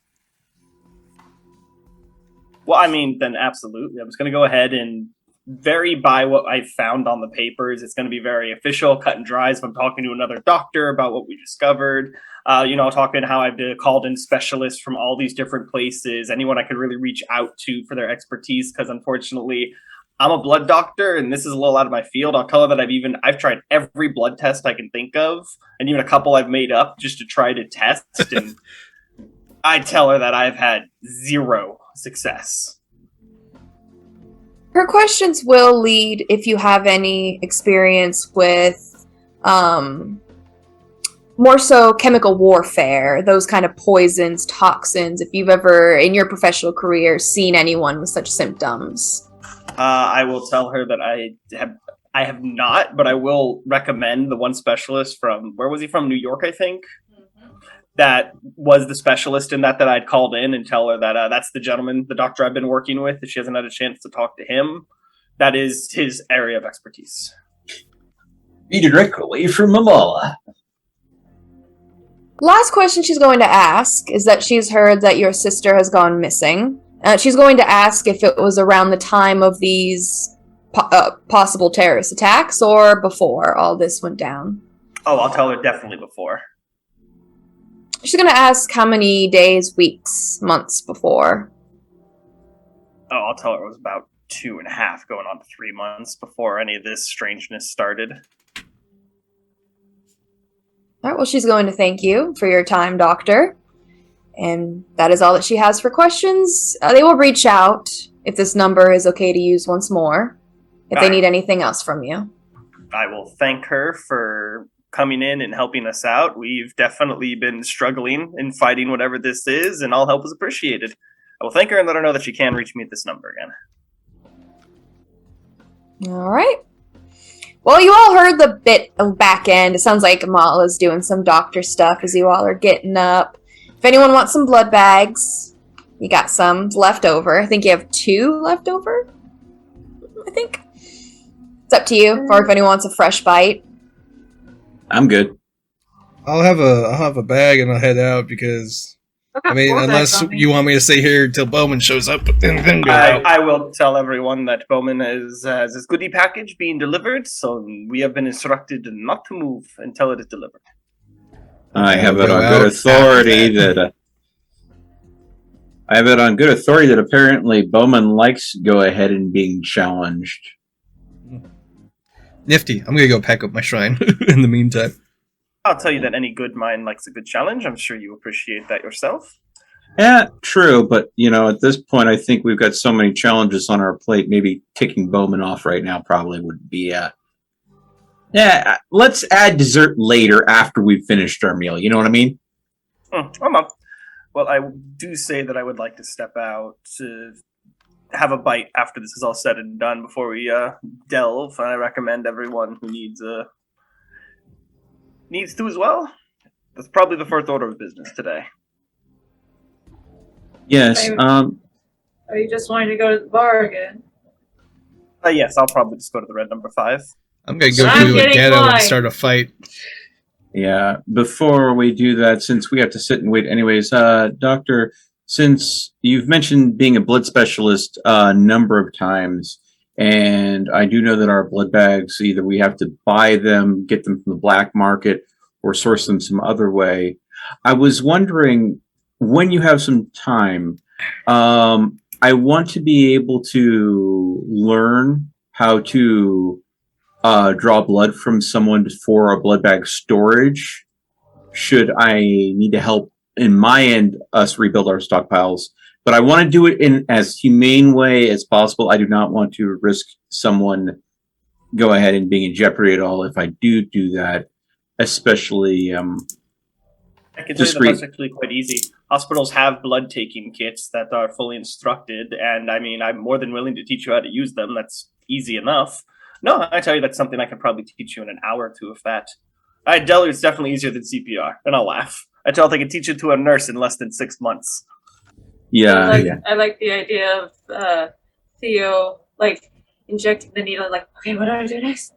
Speaker 4: Well, I mean, then absolutely. I'm just going to go ahead and vary by what I found on the papers. It's going to be very official, cut and dry. If I'm talking to another doctor about what we discovered, talking how I've called in specialists from all these different places, anyone I could really reach out to for their expertise, because unfortunately, I'm a blood doctor and this is a little out of my field. I'll tell her that I've tried every blood test I can think of, and even a couple I've made up just to try to test. And I tell her that I've had zero success.
Speaker 1: Her questions will lead if you have any experience with more so chemical warfare, those kind of poisons, toxins, if you've ever, in your professional career, seen anyone with such symptoms.
Speaker 4: I will tell her that I have not, but I will recommend the one specialist from, where was he from? New York, I think. That was the specialist in that I'd called in, and tell her that that's the gentleman, the doctor I've been working with. If she hasn't had a chance to talk to him, that is his area of expertise.
Speaker 3: Be directly from Amala.
Speaker 1: Last question she's going to ask is that she's heard that your sister has gone missing. She's going to ask if it was around the time of these possible terrorist attacks or before all this went down.
Speaker 4: Oh, I'll tell her definitely before.
Speaker 1: She's going to ask how many days, weeks, months before.
Speaker 4: Oh, I'll tell her it was about 2.5 going on to 3 months before any of this strangeness started.
Speaker 1: All right, well, she's going to thank you for your time, Doctor. And that is all that she has for questions. They will reach out if this number is okay to use once more, if they need anything else from you.
Speaker 4: I will thank her for coming in and helping us out. We've definitely been struggling in fighting whatever this is, and all help is appreciated. I will thank her and let her know that she can reach me at this number again.
Speaker 1: All right. Well, you all heard the bit of back end. It sounds like Amal is doing some doctor stuff as you all are getting up. If anyone wants some blood bags, you got some left over. I think you have 2 left over. I think. It's up to you, or if anyone wants a fresh bite.
Speaker 3: I'm good.
Speaker 2: I'll have a bag and I'll head out because
Speaker 5: Okay,
Speaker 2: I mean,
Speaker 5: four
Speaker 2: unless
Speaker 5: bags on me.
Speaker 2: you want me to stay here until Bowman shows up, then go out.
Speaker 4: I will tell everyone that Bowman has his goodie package being delivered, so we have been instructed not to move until it is delivered.
Speaker 3: I have it
Speaker 2: Go
Speaker 3: on
Speaker 2: out
Speaker 3: good
Speaker 2: after
Speaker 3: authority that I have it on good authority that apparently Bowman likes go ahead and being challenged.
Speaker 2: Nifty. I'm gonna go pack up my shrine in the meantime.
Speaker 4: I'll tell you that any good mind likes a good challenge. I'm sure you appreciate that yourself.
Speaker 3: Yeah, true, but at this point, I think we've got so many challenges on our plate. Maybe ticking Bowman off right now probably would be. Yeah, let's add dessert later after we've finished our meal. You know what I mean?
Speaker 4: I'm up. Well, I do say that I would like to step out to have a bite after this is all said and done before we delve. And I recommend everyone who needs to as well. That's probably the first order of business today.
Speaker 3: Yes.
Speaker 5: Are you just wanting to go to the bar again?
Speaker 4: Yes, I'll probably just go to the red number 5.
Speaker 2: I'm gonna go
Speaker 5: I'm
Speaker 2: to a
Speaker 5: getting
Speaker 2: ghetto and
Speaker 5: wine.
Speaker 2: start a fight.
Speaker 3: Yeah. Before we do that, since we have to sit and wait, anyways, Doctor, since you've mentioned being a blood specialist a number of times, and I do know that our blood bags, either we have to buy them, get them from the black market, or source them some other way. I was wondering, when you have some time, I want to be able to learn how to draw blood from someone for a blood bag storage. Should I need to help in my end, us rebuild our stockpiles? But I want to do it in as humane way as possible. I do not want to risk someone go ahead and being in jeopardy at all if I do that, especially
Speaker 4: I can tell you
Speaker 3: discreet.
Speaker 4: that's actually quite easy. Hospitals have blood taking kits that are fully instructed, and I mean, I'm more than willing to teach you how to use them. That's easy enough. No, I tell you, that's something I can probably teach you in an hour or two, if that. I tell you, it's definitely easier than CPR, and I'll laugh. I tell you, I can teach it to a nurse in less than 6 months.
Speaker 5: I like the idea of Theo injecting the needle. Like, okay, what do I do next?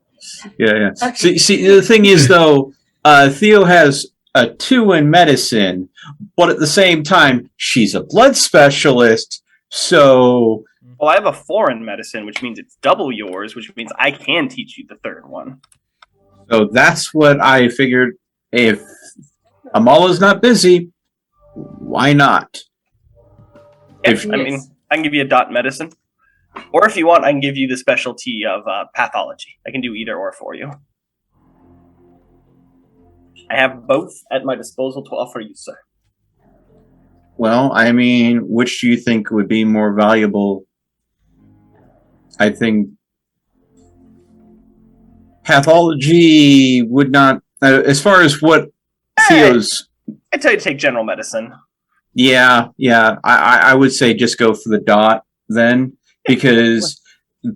Speaker 3: Yeah.
Speaker 5: Okay.
Speaker 3: See, the thing is though, Theo has a 2 in medicine, but at the same time, she's a blood specialist, so.
Speaker 4: Well, I have a 4 in medicine, which means it's double yours, which means I can teach you the 3rd one.
Speaker 3: So that's what I figured. If Amala's not busy, why not?
Speaker 4: If I mean, I can give you a dot medicine, or if you want, I can give you the specialty of pathology. I can do either or for you. I have both at my disposal to offer you, sir.
Speaker 3: Well, I mean, which do you think would be more valuable? I think pathology would not, as far as what Theo's.
Speaker 4: I tell you to take general medicine.
Speaker 3: Yeah. I would say just go for the dot then, because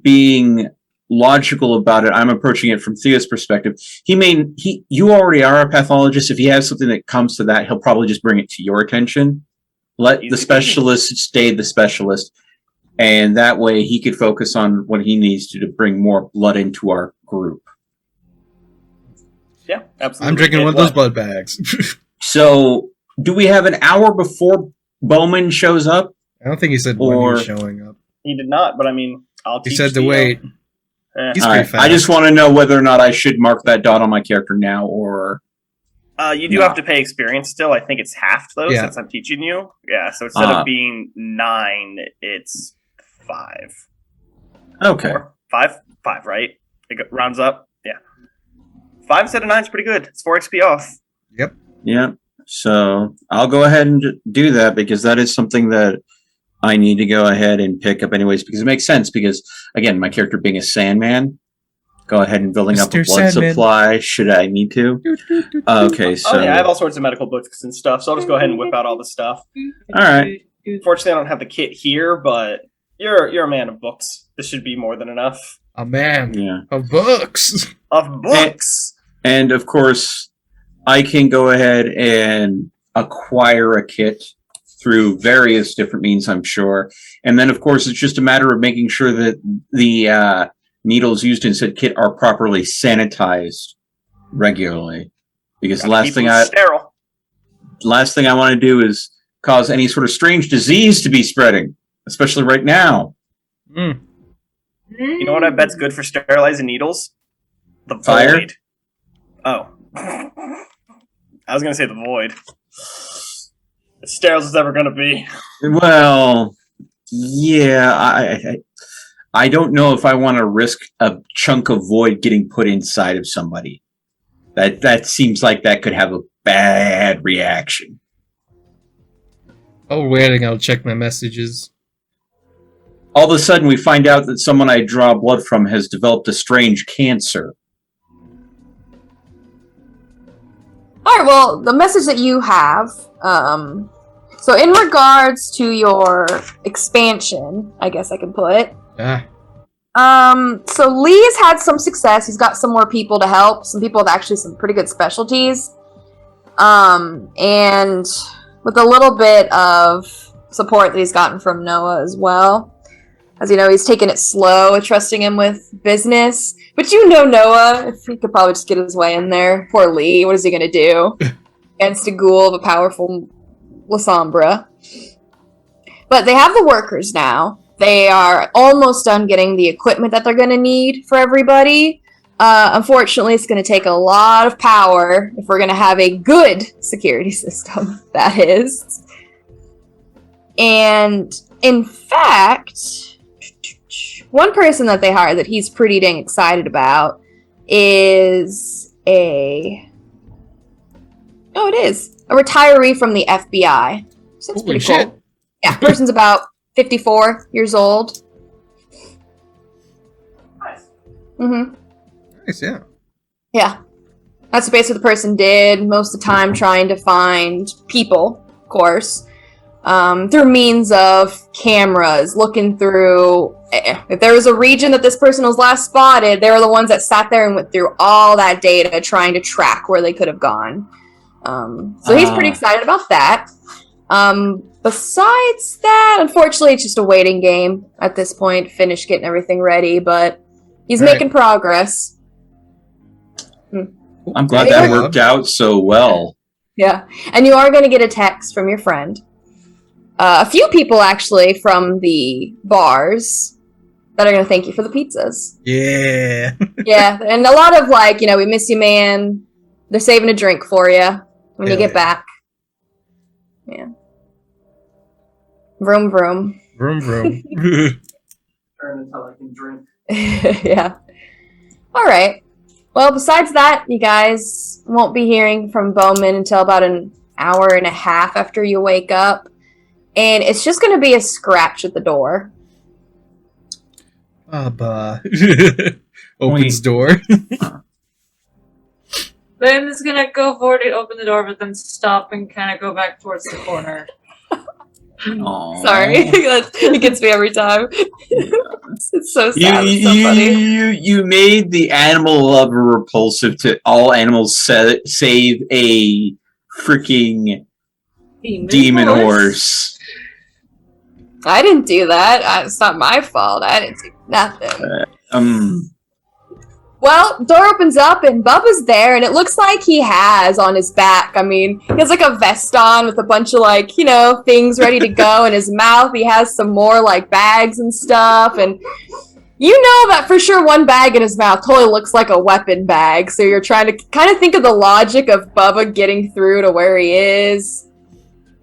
Speaker 3: being logical about it, I'm approaching it from Theo's perspective. You already are a pathologist. If he has something that comes to that, he'll probably just bring it to your attention. Let the specialist stay the specialist, and that way he could focus on what he needs to bring more blood into our group.
Speaker 4: Yeah, absolutely.
Speaker 2: I'm drinking one of those blood bags.
Speaker 3: So, do we have an hour before Bowman shows up?
Speaker 2: I don't think he said when he was showing up.
Speaker 4: He did not, but I mean, I'll
Speaker 2: He
Speaker 4: teach
Speaker 2: said to
Speaker 4: the,
Speaker 2: wait. He's
Speaker 3: All
Speaker 2: pretty
Speaker 3: right.
Speaker 2: fast.
Speaker 3: I just want to know whether or not I should mark that dot on my character now, or
Speaker 4: you do
Speaker 3: No.
Speaker 4: have to pay experience still. I think it's half though,
Speaker 2: Yeah.
Speaker 4: since I'm teaching you. Yeah, so instead of being 9, it's 5.
Speaker 3: okay.
Speaker 4: 4, 5, right? It rounds up. Yeah, 5 instead of 9 is pretty good. It's 4 XP off.
Speaker 3: Yeah. So I'll go ahead and do that, because that is something that I need to go ahead and pick up anyways, because it makes sense, because again, my character being a Sandman, go ahead and building up a
Speaker 2: Mr.
Speaker 3: blood
Speaker 2: Sandman.
Speaker 3: supply should I need to. Okay, so
Speaker 4: Oh yeah, I have all sorts of medical books and stuff, so I'll just go ahead and whip out all the stuff.
Speaker 3: all right.
Speaker 4: Fortunately, I don't have the kit here, but you're a man of books. This should be more than enough.
Speaker 2: A man
Speaker 3: Yeah.
Speaker 2: of books.
Speaker 4: Of books.
Speaker 3: And of course, I can go ahead and acquire a kit through various different means, I'm sure. And then, of course, it's just a matter of making sure that the needles used in said kit are properly sanitized regularly. Because the last thing I want to do is cause any sort of strange disease to be spreading, especially right now.
Speaker 2: Mm.
Speaker 4: You know what I bet's good for sterilizing needles? The
Speaker 3: Fire?
Speaker 4: void. Oh. I was going to say the void. As sterile as it's ever going to be.
Speaker 3: Well, yeah, I don't know if I want to risk a chunk of void getting put inside of somebody. That seems like that could have a bad reaction.
Speaker 2: Oh, waiting, I'll check my messages.
Speaker 3: All of a sudden, we find out that someone I draw blood from has developed a strange cancer.
Speaker 1: All right, well, the message that you have, so in regards to your expansion, I guess I can put, so Lee has had some success. He's got some more people to help, some people with actually some pretty good specialties, and with a little bit of support that he's gotten from Noah as well. As you know, he's taking it slow, trusting him with business. But you know Noah, if he could probably just get his way in there. Poor Lee, what is he going to do? Against a ghoul of a powerful Lasombra. But they have the workers now. They are almost done getting the equipment that they're going to need for everybody. Unfortunately, it's going to take a lot of power if we're going to have a good security system, that is. And in fact, one person that they hired that he's pretty dang excited about is a retiree from the FBI. So that's pretty
Speaker 2: shit.
Speaker 1: cool. Yeah, person's about 54 years old.
Speaker 4: Nice.
Speaker 1: Mm-hmm.
Speaker 2: Nice, yeah.
Speaker 1: Yeah. That's basically what the person did most of the time, trying to find people, of course, through means of cameras, looking through. If there was a region that this person was last spotted, they were the ones that sat there and went through all that data trying to track where they could have gone. So he's pretty excited about that. Besides that, unfortunately, it's just a waiting game at this point. Finish getting everything ready, but he's making progress.
Speaker 3: I'm glad that worked out so well.
Speaker 1: Yeah, and you are going to get a text from your friend. A few people, actually, from the bars that are going to thank you for the pizzas.
Speaker 2: Yeah.
Speaker 1: Yeah, and a lot of, we miss you, man. They're saving a drink for you when you get back. Yeah. Vroom, vroom.
Speaker 2: Vroom, vroom.
Speaker 4: Turn until I can drink.
Speaker 1: Yeah. All right. Well, besides that, you guys won't be hearing from Bowman until about an hour and a half after you wake up. And it's just going to be a scratch at the door.
Speaker 2: Opens door.
Speaker 5: Then is gonna go forward and open the door, but then stop and kind of go back towards the corner.
Speaker 3: Aww.
Speaker 1: Sorry, it gets me every time. It's so sad. It's so funny.
Speaker 3: You made the animal lover repulsive to all animals, save a freaking demon horse.
Speaker 1: I didn't do that. It's not my fault. I didn't do nothing. Well, door opens up and Bubba's there, and it looks like he has on his back. I mean, he has a vest on with a bunch of things ready to go. In his mouth, he has some more bags and stuff. And you know that for sure one bag in his mouth totally looks like a weapon bag. So you're trying to kind of think of the logic of Bubba getting through to where he is.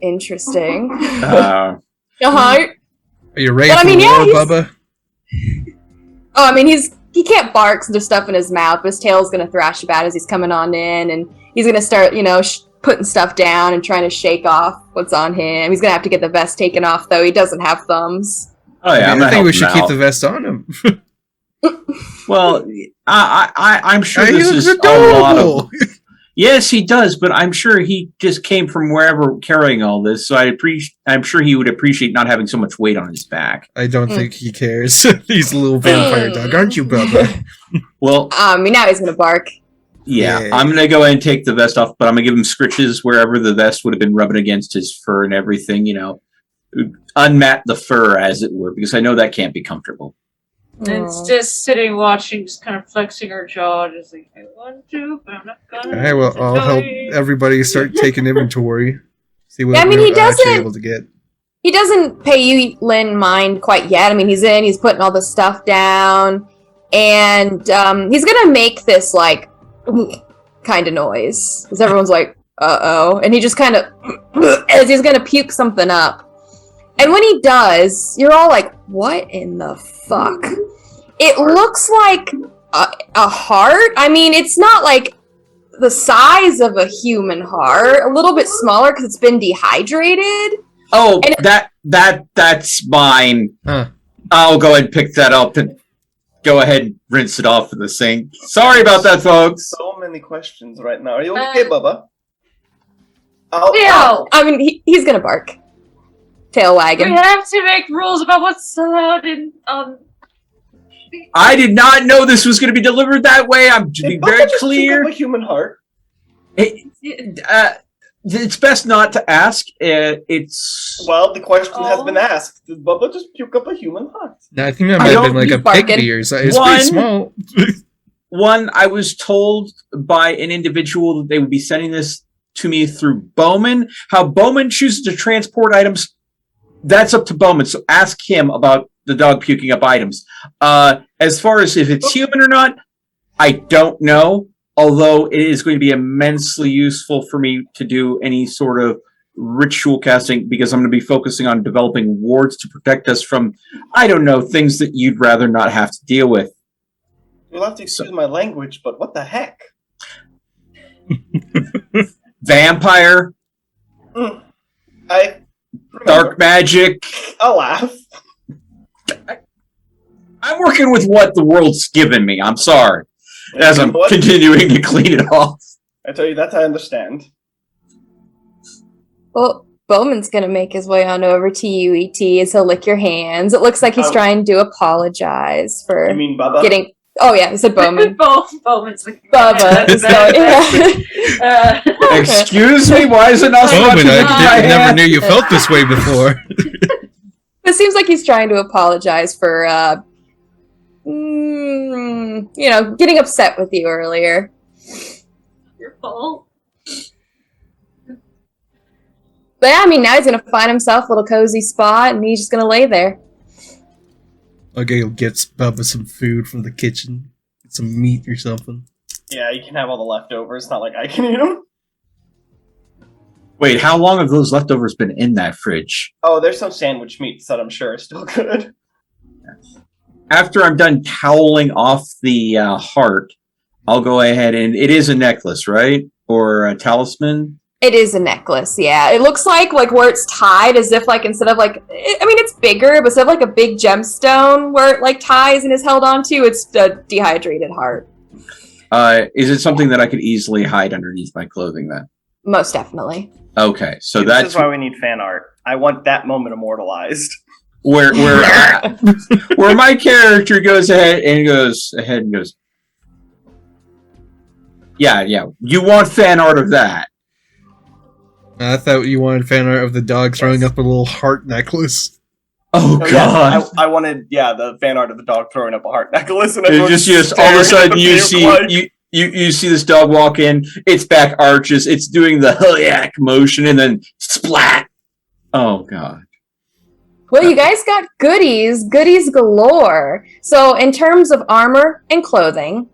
Speaker 1: Interesting.
Speaker 2: Are you ready for war, Bubba?
Speaker 1: Oh, I mean, he can't bark, so there's stuff in his mouth, but his tail's going to thrash about as he's coming on in, and he's going to start, putting stuff down and trying to shake off what's on him. He's going to have to get the vest taken off, though. He doesn't have thumbs.
Speaker 3: Oh, yeah,
Speaker 2: I think we should keep the vest on him.
Speaker 3: Well, I'm sure
Speaker 2: this
Speaker 3: is
Speaker 2: adorable.
Speaker 3: Yes, he does, but I'm sure he just came from wherever carrying all this, so I'm sure he would appreciate not having so much weight on his back.
Speaker 2: I don't think he cares. He's a little vampire dog, aren't you, Bubba?
Speaker 3: Well,
Speaker 1: now he's gonna bark.
Speaker 3: yeah, I'm gonna go ahead and take the vest off, but I'm gonna give him scritches wherever the vest would have been rubbing against his fur and everything, unmat the fur, as it were, because I know that can't be comfortable.
Speaker 5: And it's just sitting watching, just kind of flexing her jaw, just like, I want to, but I'm not gonna.
Speaker 2: Alright, well, I'll help everybody start taking inventory. See what
Speaker 1: Yeah, I mean,
Speaker 2: we're
Speaker 1: he
Speaker 2: actually
Speaker 1: doesn't-
Speaker 2: able to get.
Speaker 1: He doesn't pay you, Lynn, mind quite yet. I mean, he's putting all the stuff down, and he's gonna make this, like, kind of noise. Because everyone's like, uh-oh. And he just kind of, as he's gonna puke something up. And when he does, you're all like, what in the fuck? It looks like a heart. I mean, it's not like the size of a human heart. A little bit smaller because it's been dehydrated.
Speaker 3: Oh, that's mine.
Speaker 2: Huh.
Speaker 3: I'll go ahead and pick that up and go ahead and rinse it off in the sink. Sorry about that, folks.
Speaker 4: So many questions right now. Are you okay, Bubba?
Speaker 5: Theo!
Speaker 1: I mean, he's gonna bark. Tail
Speaker 5: We
Speaker 1: wagging.
Speaker 5: have to make rules about what's allowed in,
Speaker 3: I did not know this was going to be delivered that way. I'm to be
Speaker 4: Did Bubba
Speaker 3: very
Speaker 4: just
Speaker 3: clear.
Speaker 4: puke up a human heart?
Speaker 3: It's best not to ask. It's
Speaker 4: Well, the question has been asked. Did Bubba just puke up a human heart?
Speaker 2: No, I think that
Speaker 3: I
Speaker 2: might have
Speaker 3: don't
Speaker 2: been like
Speaker 1: be
Speaker 2: a
Speaker 1: barking.
Speaker 2: pygmy or something. It's
Speaker 3: One-
Speaker 2: pretty small.
Speaker 3: one. I was told by an individual that they would be sending this to me through Bowman. How Bowman chooses to transport items, that's up to Bowman. So ask him about the dog puking up items. As far as if it's human or not, I don't know. Although it is going to be immensely useful for me to do any sort of ritual casting, because I'm going to be focusing on developing wards to protect us from, I don't know, things that you'd rather not have to deal with.
Speaker 4: You'll have to excuse my language, but what the heck?
Speaker 3: Vampire,
Speaker 4: I
Speaker 3: dark magic.
Speaker 4: I'll laugh.
Speaker 3: I'm working with what the world's given me. I'm sorry. As
Speaker 4: You
Speaker 3: I'm
Speaker 4: know what?
Speaker 3: continuing to clean it off.
Speaker 4: I tell you that I understand.
Speaker 1: Well, Bowman's gonna make his way on over to you, E.T., as he'll lick your hands. It looks like he's
Speaker 4: Oh.
Speaker 1: trying to apologize for
Speaker 4: You mean Bubba?
Speaker 1: getting... Oh, yeah, I said Bowman.
Speaker 5: Bowman's like,
Speaker 1: Bubba. So,
Speaker 3: Excuse me? Why is it not so much
Speaker 2: Bowman,
Speaker 3: as
Speaker 2: I never knew you felt this way before.
Speaker 1: It seems like he's trying to apologize for, getting upset with you earlier.
Speaker 5: Your fault.
Speaker 1: But yeah, I mean, now he's gonna find himself a little cozy spot, and he's just gonna lay there.
Speaker 2: Okay, gets Bubba some food from the kitchen. Get some meat or something.
Speaker 4: Yeah, you can have all the leftovers. It's not like I can eat them.
Speaker 3: Wait, how long have those leftovers been in that fridge?
Speaker 4: Oh, there's some sandwich meats that I'm sure are still good.
Speaker 3: After I'm done toweling off the heart, I'll go ahead and it is a necklace, right? Or a talisman?
Speaker 1: It is a necklace, yeah. It looks like where it's tied, as if instead of it's bigger, but instead of a big gemstone where it ties and is held onto, it's a dehydrated heart.
Speaker 3: Is it something that I could easily hide underneath my clothing then?
Speaker 1: Most definitely.
Speaker 3: Okay, so
Speaker 4: This
Speaker 3: that's
Speaker 4: is why we need fan art. I want that moment immortalized.
Speaker 3: where where my character goes ahead and goes, yeah, you want fan art of that.
Speaker 2: I thought you wanted fan art of the dog throwing up a little heart necklace.
Speaker 3: Oh
Speaker 4: Oh,
Speaker 3: god.
Speaker 4: yeah, I wanted, the fan art of the dog throwing up a heart necklace, and
Speaker 3: It's
Speaker 4: everyone's
Speaker 3: just all of a
Speaker 4: staring at
Speaker 3: sudden
Speaker 4: the
Speaker 3: you
Speaker 4: puke
Speaker 3: see
Speaker 4: like-
Speaker 3: you see this dog walk in, its back arches, it's doing the yak motion, and then splat. Oh god.
Speaker 1: Well, you guys got goodies galore. So in terms of armor and clothing,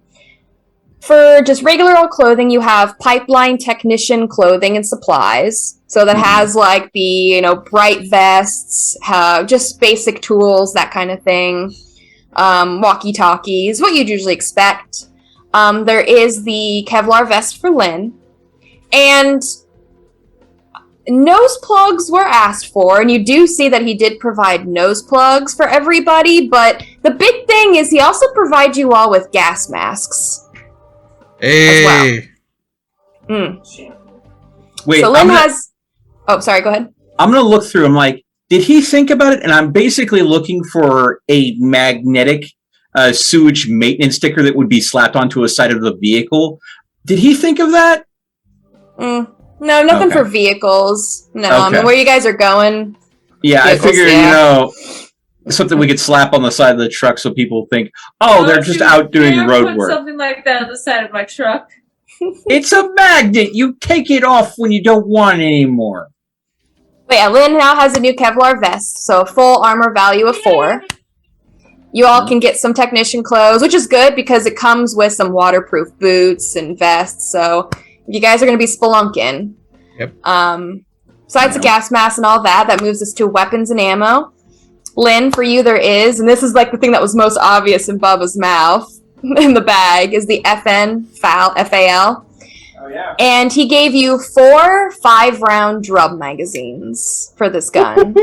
Speaker 1: for just regular old clothing, you have pipeline technician clothing and supplies. So that has the, bright vests, just basic tools, that kind of thing. Walkie-talkies, what you'd usually expect. There is the Kevlar vest for Lynn. And nose plugs were asked for, and you do see that he did provide nose plugs for everybody, but the big thing is he also provides you all with gas masks.
Speaker 2: Hey!
Speaker 3: Wait,
Speaker 1: So Lynn has. Oh, sorry. Go ahead.
Speaker 3: I'm gonna look through. I'm like, did he think about it? And I'm basically looking for a magnetic sewage maintenance sticker that would be slapped onto a side of the vehicle. Did he think of that?
Speaker 1: No, nothing for vehicles. No, I mean, where you guys are going.
Speaker 3: Yeah, vehicles, I figure, something we could slap on the side of the truck so people think, oh, they're just out doing road work.
Speaker 5: Something like that on the side of my truck.
Speaker 3: It's a magnet. You take it off when you don't want it anymore.
Speaker 1: But yeah, Lynn now has a new Kevlar vest, so full armor value of 4. You all can get some technician clothes, which is good because it comes with some waterproof boots and vests. So if you guys are going to be spelunking.
Speaker 2: Yep.
Speaker 1: Besides the gas mask and all that, that moves us to weapons and ammo. Lynn, for you there is, and this is like the thing that was most obvious in Bubba's mouth in the bag, is the FAL.
Speaker 4: Oh, yeah.
Speaker 1: And he gave you 4 5-round drum magazines for this gun.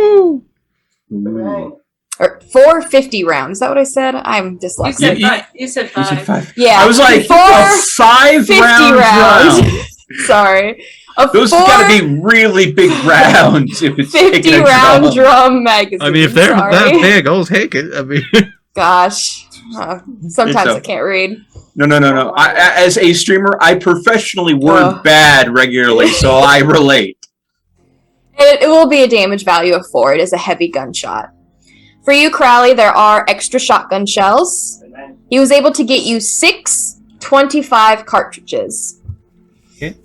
Speaker 1: Or 4 50-round. Is that what I said? I'm dyslexic.
Speaker 5: You said 5.
Speaker 1: Yeah.
Speaker 3: I was like,
Speaker 1: 4
Speaker 3: 5-round drum.
Speaker 1: Sorry.
Speaker 3: Those got to be really big rounds if it's
Speaker 1: 50-round drum magazine.
Speaker 2: I mean, if they're that big, I'll take it. I mean,
Speaker 1: gosh. Sometimes I can't read.
Speaker 3: No. As a streamer, I professionally word bad regularly, so I relate.
Speaker 1: It will be a damage value of 4. It is a heavy gunshot. For you, Crowley, there are extra shotgun shells. He was able to get you 6 25 cartridges.
Speaker 2: Okay.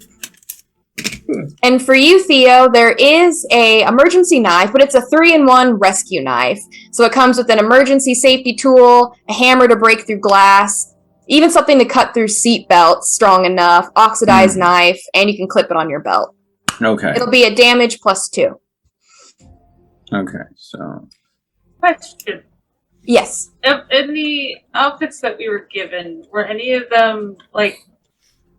Speaker 1: And for you, Theo, there is a emergency knife, but it's a 3-in-1 rescue knife. So it comes with an emergency safety tool, a hammer to break through glass, even something to cut through seat belts strong enough, oxidized knife, and you can clip it on your belt.
Speaker 3: Okay.
Speaker 1: It'll be a damage +2.
Speaker 3: Okay, so...
Speaker 5: Question.
Speaker 1: Yes.
Speaker 5: In the outfits that we were given, were any of them, like,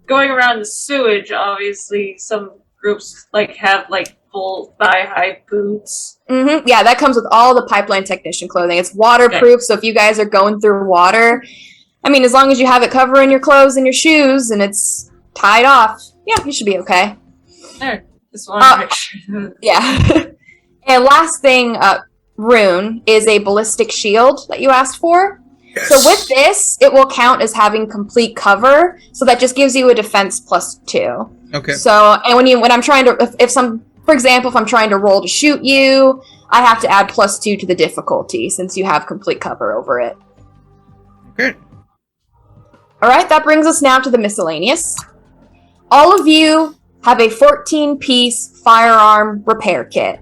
Speaker 5: going around the sewage? Obviously, some groups, like, have, like, full thigh-high boots.
Speaker 1: Mm-hmm. Yeah, that comes with all the pipeline technician clothing. It's waterproof, so if you guys are going through water, I mean, as long as you have it covering your clothes and your shoes and it's tied off, yeah, you should be okay.
Speaker 5: There. Just want to make sure.
Speaker 1: Yeah. And last thing, Rune, is a ballistic shield that you asked for. Yes. So with this, it will count as having complete cover, so that just gives you a defense +2.
Speaker 2: Okay.
Speaker 1: So, and when I'm trying to, for example, if I'm trying to roll to shoot you, I have to add +2 to the difficulty since you have complete cover over it.
Speaker 2: Okay.
Speaker 1: All right, that brings us now to the miscellaneous. All of you have a 14-piece firearm repair kit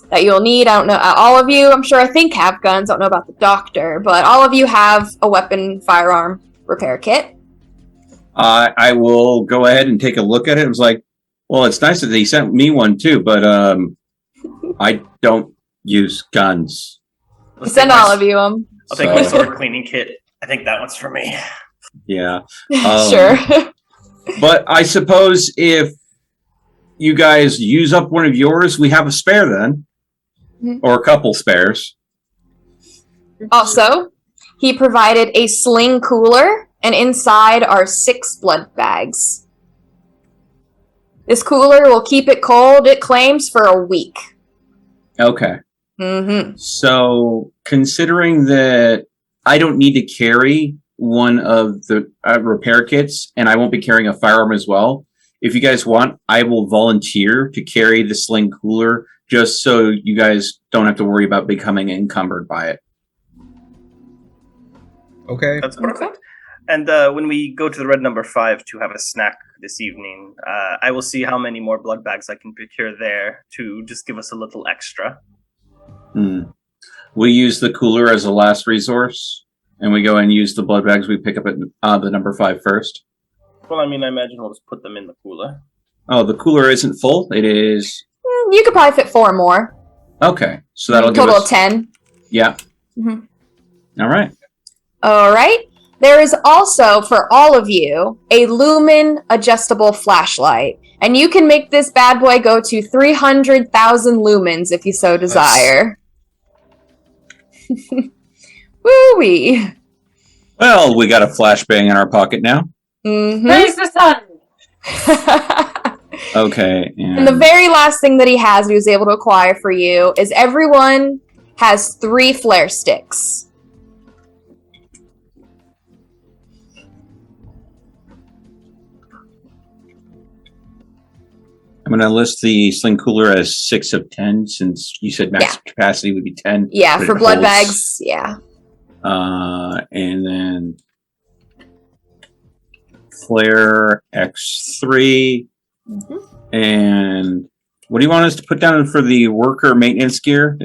Speaker 1: that you'll need. I don't know, all of you, I'm sure, I think have guns. I don't know about the doctor, but all of you have a weapon firearm repair kit.
Speaker 3: I will go ahead and take a look at it. It was like, well, it's nice that he sent me one too, but I don't use guns.
Speaker 1: Send all of you them.
Speaker 4: I'll take my sword cleaning kit. I think that one's for me.
Speaker 3: Yeah.
Speaker 1: Sure.
Speaker 3: But I suppose if you guys use up one of yours, we have a spare then. Or a couple spares.
Speaker 1: Also, he provided a sling cooler, and inside are 6 blood bags. This cooler will keep it cold, it claims, for a week.
Speaker 3: Okay.
Speaker 1: Mm-hmm.
Speaker 3: So, considering that I don't need to carry one of the repair kits, and I won't be carrying a firearm as well, if you guys want, I will volunteer to carry the sling cooler just so you guys don't have to worry about becoming encumbered by it.
Speaker 2: Okay.
Speaker 4: That's perfect. And when we go to the red number 5 to have a snack this evening, I will see how many more blood bags I can procure there to just give us a little extra.
Speaker 3: We use the cooler as a last resource, and we go and use the blood bags we pick up at the number 5 first.
Speaker 4: Well, I mean, I imagine we'll just put them in the cooler.
Speaker 3: Oh, the cooler isn't full? It is...
Speaker 1: You could probably fit 4 more.
Speaker 3: Okay, so that'll give us...
Speaker 1: Total of 10.
Speaker 3: Yeah.
Speaker 1: Mm-hmm.
Speaker 3: All right.
Speaker 1: All right. There is also, for all of you, a Lumen adjustable flashlight. And you can make this bad boy go to 300,000 lumens if you so desire. Woo-wee.
Speaker 3: Well, we got a flashbang in our pocket now.
Speaker 5: Praise the sun!
Speaker 3: Okay.
Speaker 1: And the very last thing that he was able to acquire for you is everyone has 3 flare sticks.
Speaker 3: I'm going to list the sling cooler as 6 of 10 since you said max capacity would be 10.
Speaker 1: Yeah, for
Speaker 3: it
Speaker 1: blood
Speaker 3: holds.
Speaker 1: bags, yeah.
Speaker 3: And then flare X3. And what do you want us to put down for the worker maintenance gear?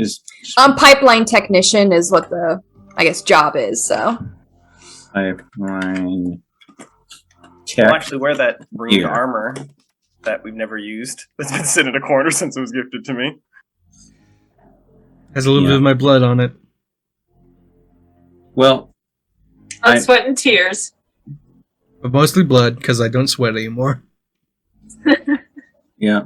Speaker 1: Pipeline technician is what the, I guess, job is, so.
Speaker 3: Pipeline tech.
Speaker 4: I'll actually wear that ringed
Speaker 3: gear.
Speaker 4: armor that we've never used. That's been sitting in a corner since it was gifted to me.
Speaker 2: Has a little bit of my blood on it.
Speaker 3: Well,
Speaker 5: On sweat and tears.
Speaker 2: But mostly blood, because I don't sweat anymore.
Speaker 3: yeah.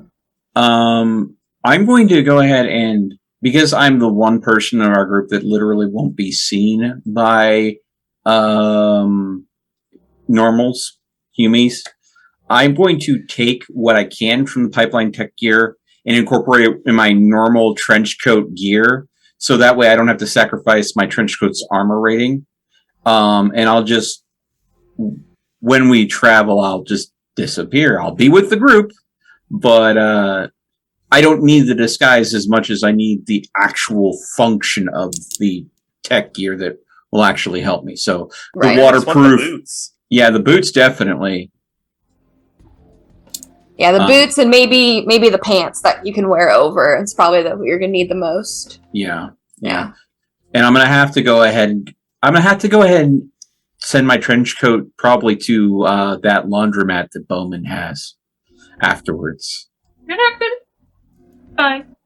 Speaker 3: I'm going to go ahead and, because I'm the one person in our group that literally won't be seen by normals, humies, I'm going to take what I can from the pipeline tech gear and incorporate it in my normal trench coat gear. So that way I don't have to sacrifice my trench coat's armor rating. And I'll just, when we travel, I'll just disappear. I'll be with the group, but I don't need the disguise as much as I need the actual function of the tech gear that will actually help me. So the waterproof,
Speaker 4: the boots.
Speaker 3: Yeah, the boots definitely.
Speaker 1: Yeah, the boots and maybe the pants that you can wear over. It's probably what you're gonna need the most.
Speaker 3: Yeah. And I'm gonna have to go ahead and send my trench coat probably to that laundromat that Bowman has afterwards.
Speaker 5: You're not good. Fine.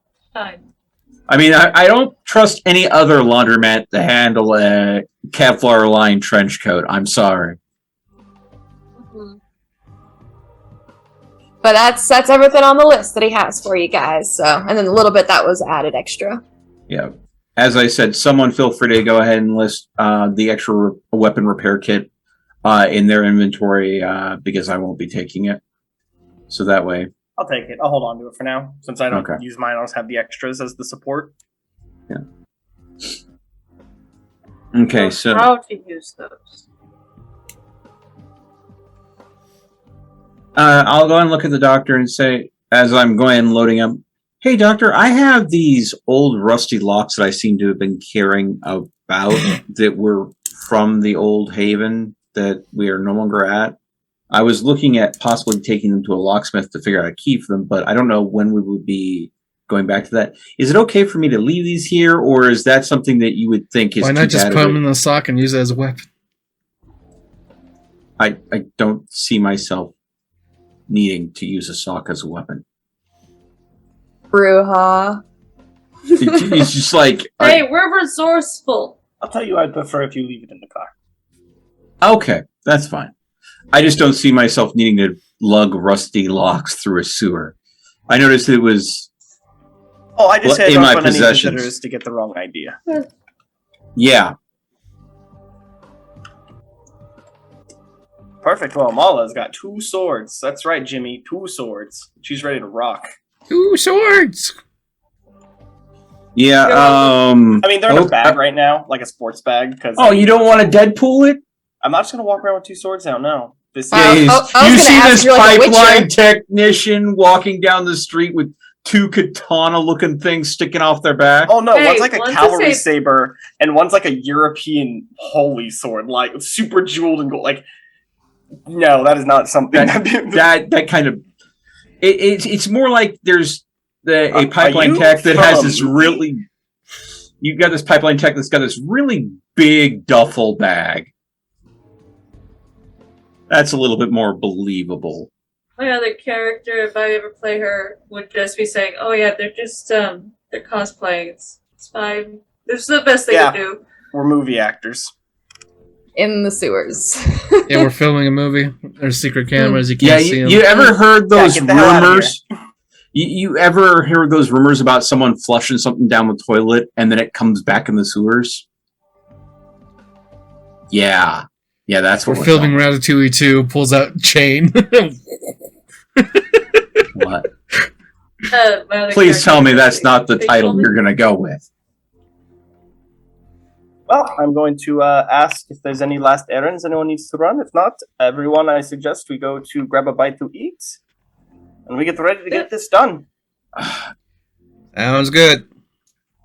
Speaker 3: I mean, I don't trust any other laundromat to handle a Kevlar lined trench coat. I'm sorry.
Speaker 1: But that's everything on the list that he has for you guys. So, and then a little bit that was added extra.
Speaker 3: Yeah. As I said, someone feel free to go ahead and list the extra weapon repair kit in their inventory because I won't be taking it. So that way.
Speaker 4: I'll take it. I'll hold on to it for now. Since I don't use mine, I'll just have the extras as the support.
Speaker 3: Yeah. Okay, so
Speaker 5: how to use those?
Speaker 3: I'll go and look at the doctor and say, as I'm going and loading them, hey, doctor, I have these old rusty locks that I seem to have been carrying about that were from the old haven that we are no longer at. I was looking at possibly taking them to a locksmith to figure out a key for them, but I don't know when we would be going back to that. Is it okay for me to leave these here, or is that something that you would think is
Speaker 2: Why not just put them in the sock and use it as a weapon?
Speaker 3: I don't see myself needing to use a sock as a weapon.
Speaker 1: Bruja.
Speaker 3: It's just like...
Speaker 5: Hey, we're resourceful.
Speaker 4: I'll tell you I'd prefer if you leave it in the car.
Speaker 3: Okay, that's fine. I just don't see myself needing to lug rusty locks through a sewer. I noticed it was...
Speaker 4: Oh, I just said
Speaker 3: in
Speaker 4: don't
Speaker 3: my
Speaker 4: run any
Speaker 3: possessions.
Speaker 4: visitors to get the wrong idea.
Speaker 3: Yeah.
Speaker 4: Perfect. Well, Mala's got 2 swords. That's right, Jimmy. 2 swords. She's ready to rock.
Speaker 2: 2 swords!
Speaker 3: Yeah,
Speaker 4: I mean, they're in a bag right now, like a sports bag.
Speaker 3: Oh, you don't want to Deadpool it?
Speaker 4: I'm not just going to walk around with 2 swords now, no. This
Speaker 3: you see this pipeline technician walking down the street with 2 katana-looking things sticking off their back?
Speaker 4: Oh, no, one's like a cavalry saber, and one's like a European holy sword, like super jeweled and gold. Like, no, that is not something
Speaker 3: that kind of... It's more like there's a pipeline tech that has this really... You've got this pipeline tech that's got this really big duffel bag. That's a little bit more believable.
Speaker 5: My other character, if I ever play her, would just be saying, "Oh yeah, they're just they're cosplaying. It's fine. This is the best they can do."
Speaker 4: We're movie actors
Speaker 1: in the sewers.
Speaker 2: Yeah, we're filming a movie. There's secret cameras. You can't see them.
Speaker 3: You ever heard those rumors? You ever hear those rumors about someone flushing something down the toilet and then it comes back in the sewers? Yeah. Yeah, that's what
Speaker 2: We're filming Ratatouille 2, pulls out chain.
Speaker 3: What?
Speaker 5: My other
Speaker 3: Please tell me
Speaker 5: character-
Speaker 3: that's not the
Speaker 5: They
Speaker 3: title
Speaker 5: told me-
Speaker 3: you're going to go with.
Speaker 4: Well, I'm going to ask if there's any last errands anyone needs to run. If not, everyone, I suggest we go to grab a bite to eat, and we get ready to get this done.
Speaker 2: Sounds good.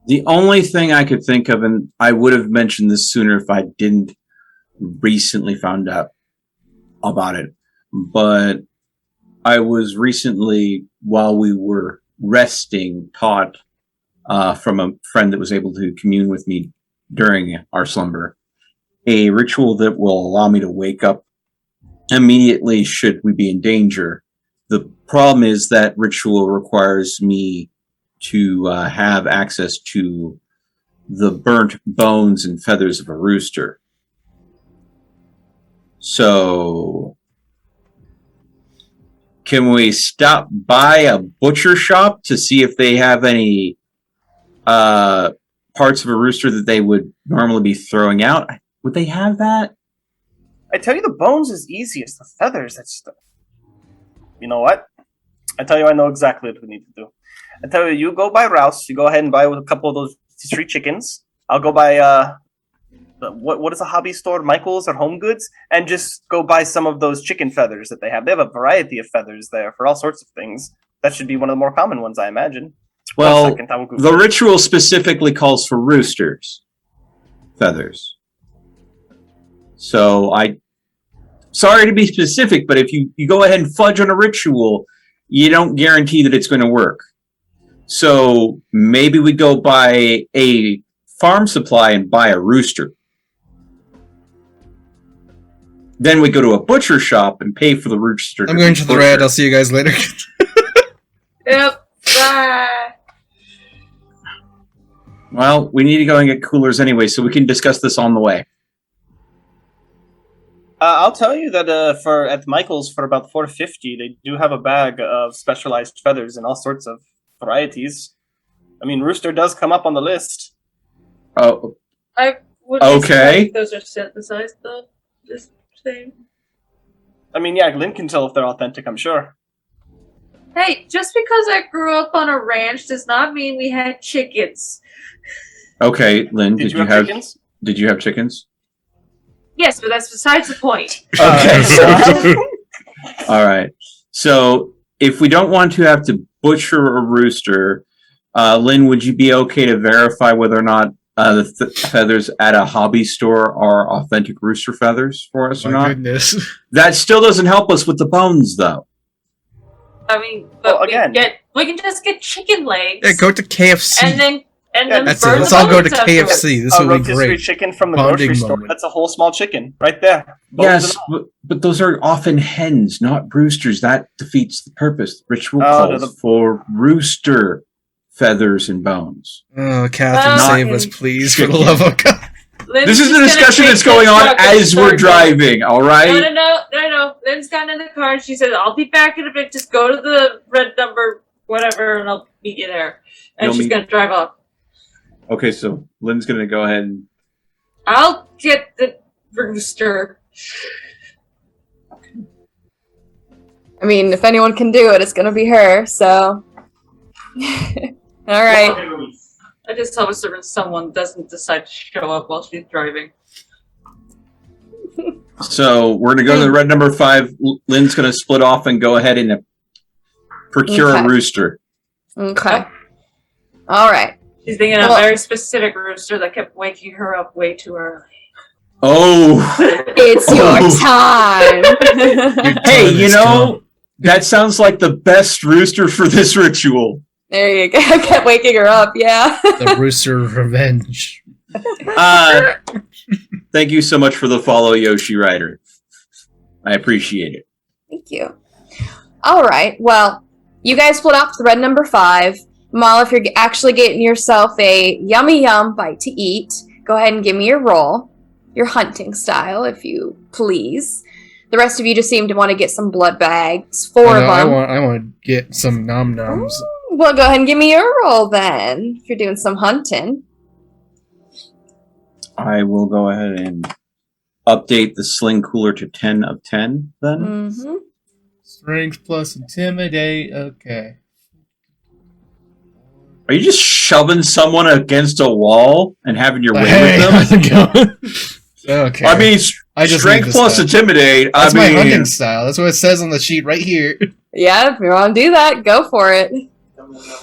Speaker 3: The only thing I could think of, and I would have mentioned this sooner if I didn't recently found out about it, but I was recently, while we were resting, taught from a friend that was able to commune with me during our slumber, a ritual that will allow me to wake up immediately should we be in danger. The problem is that ritual requires me to have access to the burnt bones and feathers of a rooster. So, can we stop by a butcher shop to see if they have any parts of a rooster that they would normally be throwing out? Would they have that?
Speaker 4: I tell you, the bones is easiest. The feathers, that's the... You know what? I tell you, I know exactly what we need to do. I tell you, you go buy Rouse. You go ahead and buy a couple of those street chickens. I'll go buy what is a hobby store, Michael's or Home Goods, and just go buy some of those chicken feathers that they have. They have a variety of feathers there for all sorts of things. That should be one of the more common ones, I imagine.
Speaker 3: Well, the ritual specifically calls for roosters' feathers. So sorry to be specific, but if you go ahead and fudge on a ritual, you don't guarantee that it's going to work. So maybe we go buy a farm supply and buy a rooster. Then we go to a butcher shop and pay for the rooster.
Speaker 2: I'm going to the red. I'll see you guys later.
Speaker 5: Yep. Bye.
Speaker 3: Well, we need to go and get coolers anyway, so we can discuss this on the way.
Speaker 4: I'll tell you that at Michael's for about $4.50, they do have a bag of specialized feathers in all sorts of varieties. I mean, rooster does come up on the list.
Speaker 3: Oh,
Speaker 5: I would
Speaker 3: Okay.
Speaker 5: those are synthesized though. Just saying.
Speaker 4: I mean, yeah, Glenn can tell if they're authentic, I'm sure.
Speaker 5: Hey, just because I grew up on a ranch does not mean we had chickens.
Speaker 3: okay, Lynn.
Speaker 4: Did you have chickens?
Speaker 3: Did you have chickens?
Speaker 5: Yes, but that's besides the point.
Speaker 3: Okay. All right. So if we don't want to have to butcher a rooster, Lynn, would you be okay to verify whether or not the feathers at a hobby store are authentic rooster feathers for us or
Speaker 2: My
Speaker 3: not?
Speaker 2: goodness.
Speaker 3: That still doesn't help us with the bones, though.
Speaker 5: I mean, but
Speaker 4: Well, again-
Speaker 5: we can just get chicken legs.
Speaker 2: Yeah, go to KFC.
Speaker 5: and then
Speaker 2: That's it.
Speaker 5: burn
Speaker 2: Let's
Speaker 5: the
Speaker 2: all go to
Speaker 5: bones afterwards.
Speaker 2: KFC. This will be
Speaker 4: rotisserie
Speaker 2: great.
Speaker 4: chicken from the
Speaker 2: Bonding
Speaker 4: grocery store.
Speaker 2: moment.
Speaker 4: That's a whole small chicken right there. Bones
Speaker 3: Yes,
Speaker 4: and all.
Speaker 3: but those are often hens, not roosters. That defeats the purpose. The ritual
Speaker 4: Oh,
Speaker 3: calls for rooster feathers and bones.
Speaker 2: Oh, Catherine,
Speaker 5: Well,
Speaker 2: save us, please, for the love of God.
Speaker 5: Lynn's
Speaker 3: This is
Speaker 5: just
Speaker 3: the
Speaker 5: gonna
Speaker 3: discussion
Speaker 5: take
Speaker 3: that's
Speaker 5: the
Speaker 3: going on
Speaker 5: truck and
Speaker 3: as we're
Speaker 5: start going.
Speaker 3: driving, all right?
Speaker 5: No. Lynn's gotten in the car and she said, I'll be back in a bit. Just go to the red number, whatever, and I'll meet you there. And
Speaker 3: You'll
Speaker 5: she's
Speaker 3: meet-
Speaker 5: going to drive off.
Speaker 3: Okay, so Lynn's going to go ahead and...
Speaker 5: I'll get the rooster.
Speaker 1: I mean, if anyone can do it, it's gonna be her, so. Alright.
Speaker 5: I just hope someone doesn't decide to show up while she's driving.
Speaker 3: So we're going to go to the red number 5. Lynn's going to split off and go ahead and procure
Speaker 1: Okay.
Speaker 3: a rooster.
Speaker 1: Okay. Alright.
Speaker 5: She's thinking of
Speaker 1: Well-
Speaker 5: a very specific rooster that kept waking her up way too early.
Speaker 3: Oh!
Speaker 1: It's your
Speaker 3: Oh.
Speaker 1: time!
Speaker 3: Hey,
Speaker 2: Time
Speaker 3: you
Speaker 2: has
Speaker 3: know,
Speaker 2: come.
Speaker 3: that sounds like the best rooster for this ritual.
Speaker 1: There you go. I kept waking her up, yeah.
Speaker 2: The rooster revenge.
Speaker 3: Thank you so much for the follow, Yoshi Rider. I appreciate it.
Speaker 1: Thank you. Alright, well, you guys split off to the red number 5. Mal, if you're actually getting yourself a yummy yum bite to eat, go ahead and give me your roll. Your hunting style, if you please. The rest of you just seem to want to get some blood bags. 4
Speaker 2: I
Speaker 1: of
Speaker 2: know, I
Speaker 1: them.
Speaker 2: want to get some nom noms.
Speaker 1: Well, go ahead and give me your roll then, if you're doing some hunting.
Speaker 3: I will go ahead and update the sling cooler to 10 of 10 then?
Speaker 1: Mm-hmm.
Speaker 2: Strength plus intimidate. Okay.
Speaker 3: Are you just shoving someone against a wall and having your way
Speaker 2: Hey,
Speaker 3: with
Speaker 2: how's
Speaker 3: them?
Speaker 2: it going? Okay.
Speaker 3: I mean,
Speaker 2: I just
Speaker 3: strength
Speaker 2: need
Speaker 3: plus
Speaker 2: this
Speaker 3: intimidate.
Speaker 2: That's
Speaker 3: I
Speaker 2: my
Speaker 3: mean,
Speaker 2: hunting style. That's what it says on the sheet right here.
Speaker 1: Yeah, if you want to do that, go for it.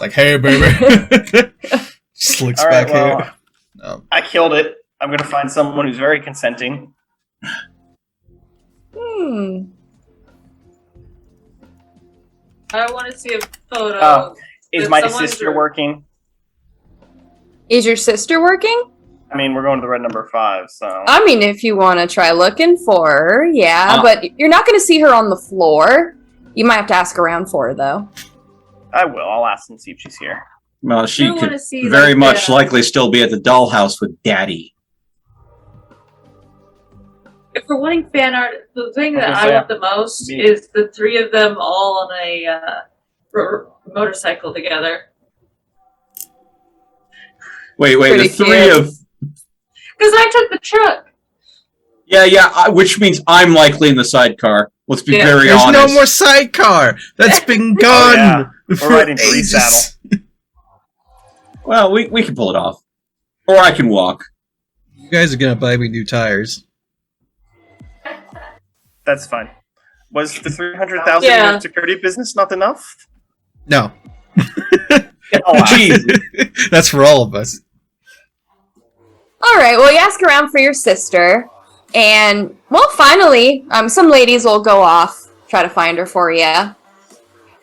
Speaker 2: Like, hey, baby. Slicks
Speaker 4: All right,
Speaker 2: back
Speaker 4: well,
Speaker 2: hair. No.
Speaker 4: I killed it. I'm gonna find someone who's very consenting.
Speaker 1: Hmm.
Speaker 5: I want to see a photo.
Speaker 4: Oh, is
Speaker 5: Did
Speaker 4: my
Speaker 5: someone
Speaker 4: sister
Speaker 5: drew-
Speaker 4: working?
Speaker 1: Is your sister working?
Speaker 4: I mean, we're going to the red number 5, so.
Speaker 1: I mean, if you want to try looking for her, yeah, but you're not going to see her on the floor. You might have to ask around for her, though.
Speaker 4: I will. I'll ask and see if she's here.
Speaker 3: well, she
Speaker 5: I wanna
Speaker 3: could
Speaker 5: see,
Speaker 3: very
Speaker 5: like,
Speaker 3: much
Speaker 5: the-
Speaker 3: likely still be at the dollhouse with Daddy.
Speaker 5: If we're wanting fan art, the thing that
Speaker 4: Okay,
Speaker 5: I
Speaker 4: so
Speaker 5: want the most
Speaker 4: me.
Speaker 5: is the 3 of them all on a motorcycle together.
Speaker 3: Wait,
Speaker 1: Pretty
Speaker 3: the 3
Speaker 1: cute.
Speaker 3: of...
Speaker 5: Because I took the truck.
Speaker 3: Yeah, which means I'm likely in the sidecar. Let's be
Speaker 5: Yeah.
Speaker 3: very
Speaker 2: There's
Speaker 3: honest.
Speaker 2: no more sidecar. That's been
Speaker 4: Oh,
Speaker 2: gone.
Speaker 4: yeah. We're
Speaker 2: for
Speaker 4: riding to
Speaker 2: ages.
Speaker 4: resaddle.
Speaker 3: Well, we can pull it off. Or I can walk.
Speaker 2: You guys are gonna buy me new tires.
Speaker 4: That's fine. Was the 300,000
Speaker 5: Yeah.
Speaker 4: in security business not enough?
Speaker 2: No.
Speaker 4: Oh,
Speaker 3: Jeez.
Speaker 2: That's for all of us.
Speaker 1: All right, well, you ask around for your sister, and, well, finally, some ladies will go off, try to find her for you.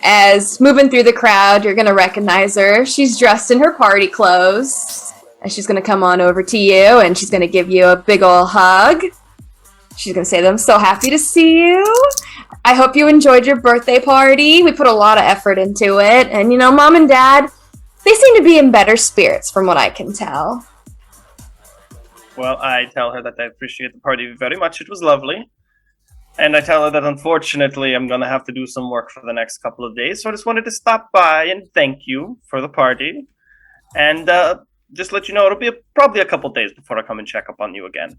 Speaker 1: As moving through the crowd, you're going to recognize her. She's dressed in her party clothes, and she's going to come on over to you, and she's going to give you a big ol' hug. She's going to say that I'm so happy to see you. I hope you enjoyed your birthday party. We put a lot of effort into it, and, Mom and Dad, they seem to be in better spirits from what I can tell.
Speaker 4: Well, I tell her that I appreciate the party very much. It was lovely. And I tell her that unfortunately I'm going to have to do some work for the next couple of days. So I just wanted to stop by and thank you for the party. And just let you know it'll be probably a couple days before I come and check up on you again.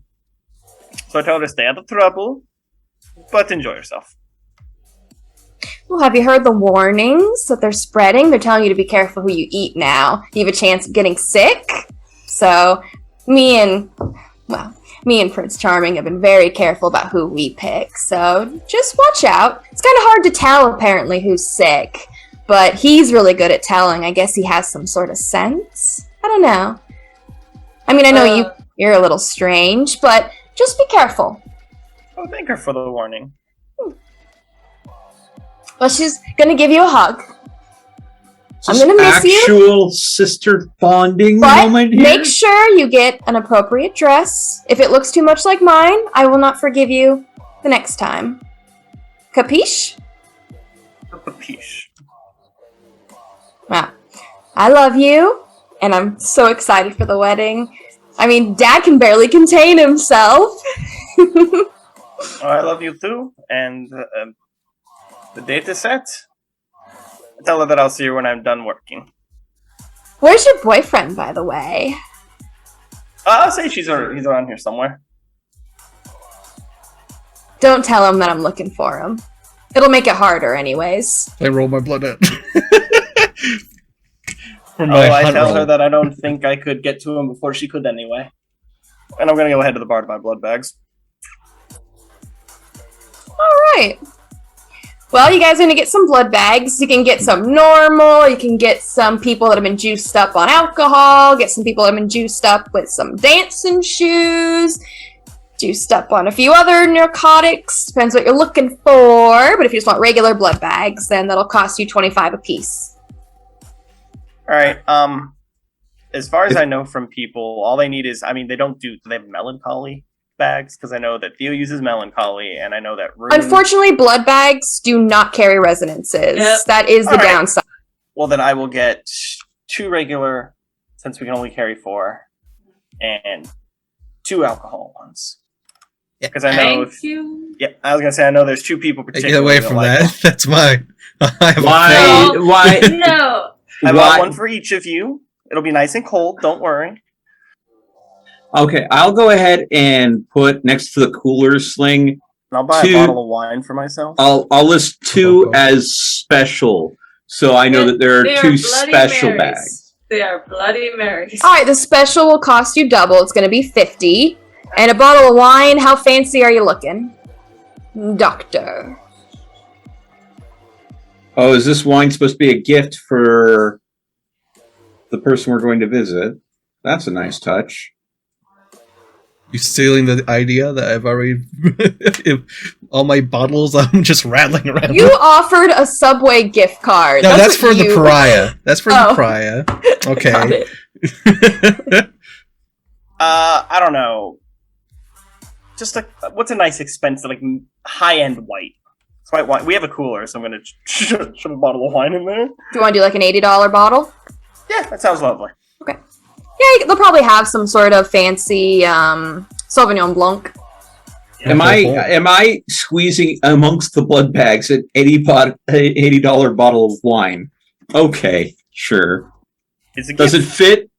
Speaker 4: So I tell her to stay out of trouble, but enjoy yourself.
Speaker 1: Well, have you heard the warnings that they're spreading? They're telling you to be careful who you eat now. You have a chance of getting sick. So me and Prince Charming have been very careful about who we pick. So just watch out. It's kind of hard to tell, apparently, who's sick. But he's really good at telling. I guess he has some sort of sense. I don't know. I mean, I know you're a little strange, but just be careful.
Speaker 4: Oh, thank her for the warning.
Speaker 1: Well, she's going to give you a hug. I'm going to miss you.
Speaker 3: Actual sister bonding
Speaker 1: But
Speaker 3: moment here?
Speaker 1: make sure you get an appropriate dress. If it looks too much like mine, I will not forgive you the next time. Capiche?
Speaker 4: Capiche.
Speaker 1: Wow. I love you, and I'm so excited for the wedding. I mean, Dad can barely contain himself.
Speaker 4: Oh, I love you too. And the date is set. Tell her that I'll see her when I'm done working.
Speaker 1: Where's your boyfriend, by the way?
Speaker 4: I'll say he's around here somewhere.
Speaker 1: Don't tell him that I'm looking for him. It'll make it harder anyways.
Speaker 2: I roll my blood out. For
Speaker 4: Oh,
Speaker 2: my
Speaker 4: I
Speaker 2: hunt
Speaker 4: tell
Speaker 2: roll.
Speaker 4: her that I don't think I could get to him before she could anyway. And I'm gonna go ahead to the bar to buy blood bags.
Speaker 1: Alright. Well, you guys are going to get some blood bags. You can get some normal. You can get some people that have been juiced up on alcohol. Get some people that have been juiced up with some dancing shoes. Juiced up on a few other narcotics. Depends what you're looking for. But if you just want regular blood bags, then that'll cost you $25 a piece.
Speaker 4: Alright, as far as I know from people, all they need is, I mean, they have melancholy bags? Because I know that Theo uses melancholy, and I know that Rune...
Speaker 1: Unfortunately, blood bags do not carry resonances.
Speaker 5: Yep.
Speaker 1: That is the
Speaker 4: All right.
Speaker 1: downside.
Speaker 4: Well, then I will get 2 regular, since we can only carry 4, and 2 alcohol ones. Because I know...
Speaker 5: Thank you.
Speaker 4: Yeah, I was going to say, I know there's 2 people
Speaker 2: Hey,
Speaker 4: particularly
Speaker 2: get away from
Speaker 4: like
Speaker 2: that. That's mine. I have
Speaker 3: Why?
Speaker 5: No.
Speaker 3: Why?
Speaker 5: No.
Speaker 4: I
Speaker 3: Why?
Speaker 4: bought one for each of you. It'll be nice and cold, don't worry.
Speaker 3: Okay, I'll go ahead and put next to the cooler sling.
Speaker 4: And I'll buy
Speaker 3: Two-
Speaker 4: a bottle of wine for myself.
Speaker 3: I'll list 2 as special, so I know that there
Speaker 5: They
Speaker 3: are 2
Speaker 5: Bloody
Speaker 3: special
Speaker 5: Marys.
Speaker 3: bags.
Speaker 5: They are Bloody Marys.
Speaker 1: All right, the special will cost you double. It's going to be 50. And a bottle of wine, how fancy are you looking? Doctor.
Speaker 3: Oh, is this wine supposed to be a gift for the person we're going to visit? That's a nice touch.
Speaker 2: You stealing the idea that I've already all my bottles I'm just rattling around.
Speaker 1: You offered a Subway gift card.
Speaker 2: No, that's
Speaker 1: what
Speaker 2: for the
Speaker 1: you-
Speaker 2: pariah. That's for the
Speaker 1: Oh.
Speaker 2: pariah.
Speaker 1: Got
Speaker 2: Okay.
Speaker 1: it.
Speaker 4: I don't know. Just what's a nice expensive, like high-end white? It's white wine. We have a cooler, so I'm gonna shove a bottle of wine in there.
Speaker 1: Do you want to do like an $80 bottle?
Speaker 4: Yeah, that sounds lovely.
Speaker 1: Yeah, they'll probably have some sort of fancy Sauvignon Blanc.
Speaker 3: Am I squeezing amongst the blood bags an $80 bottle of wine? Okay, sure. Does it fit?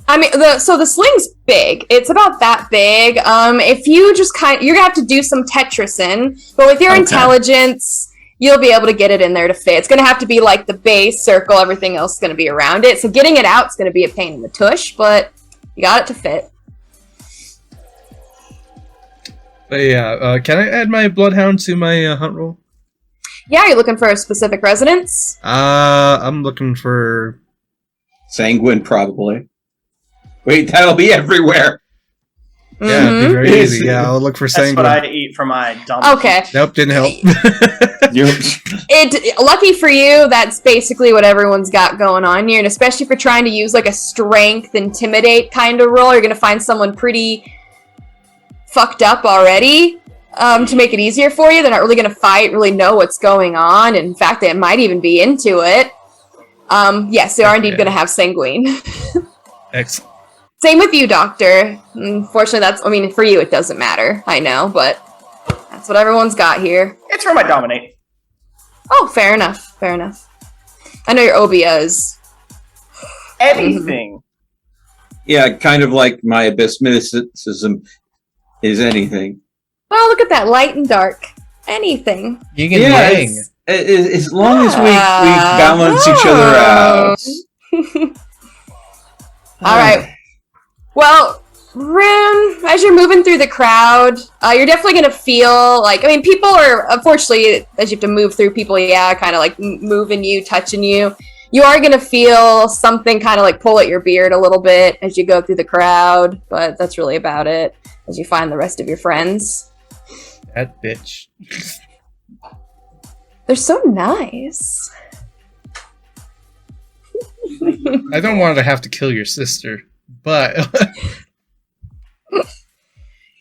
Speaker 1: I mean, the sling's big. It's about that big. If you just you're gonna have to do some Tetrising, but with your
Speaker 3: Okay.
Speaker 1: intelligence, you'll be able to get it in there to fit. It's gonna have to be like the base circle. Everything else is gonna be around it. So getting it out is gonna be a pain in the tush, but you got it to fit.
Speaker 2: But yeah, can I add my bloodhound to my hunt roll?
Speaker 1: Yeah, you're looking for a specific residence.
Speaker 2: I'm looking for
Speaker 3: Sanguine, probably. Wait, that'll be everywhere.
Speaker 2: yeah, it'd be
Speaker 1: Mhm.
Speaker 2: very
Speaker 3: Is
Speaker 2: easy.
Speaker 3: it?
Speaker 2: Yeah, I'll look for
Speaker 4: That's what
Speaker 2: sanguine.
Speaker 4: I'd eat for my dumb.
Speaker 1: Okay.
Speaker 2: Nope, didn't help.
Speaker 1: Lucky for you, that's basically what everyone's got going on here, and especially if you're trying to use like a strength, intimidate kind of roll, you're gonna find someone pretty fucked up already to make it easier for you. They're not really gonna fight, really know what's going on. In fact, they might even be into it. Yes, they are indeed gonna have sanguine.
Speaker 2: Excellent.
Speaker 1: Same with you, Doctor. Unfortunately, for you it doesn't matter. I know, but that's what everyone's got here.
Speaker 4: It's for my dominate.
Speaker 1: Oh, fair enough. Fair enough. I know your obia is.
Speaker 4: Anything.
Speaker 3: Yeah, kind of like my abyss mysticism is anything.
Speaker 1: Oh, look at that, light and dark. Anything.
Speaker 2: Yin and
Speaker 3: Yeah,
Speaker 2: yang.
Speaker 3: As long as we balance each other out.
Speaker 1: All right. Well, Rune, as you're moving through the crowd, you're definitely going to feel like, people are, unfortunately, as you have to move through people, kind of like moving you, touching you. You are going to feel something kind of like pull at your beard a little bit as you go through the crowd, but that's really about it as you find the rest of your friends.
Speaker 2: That bitch.
Speaker 1: They're so nice.
Speaker 2: I don't want to have to kill your sister, but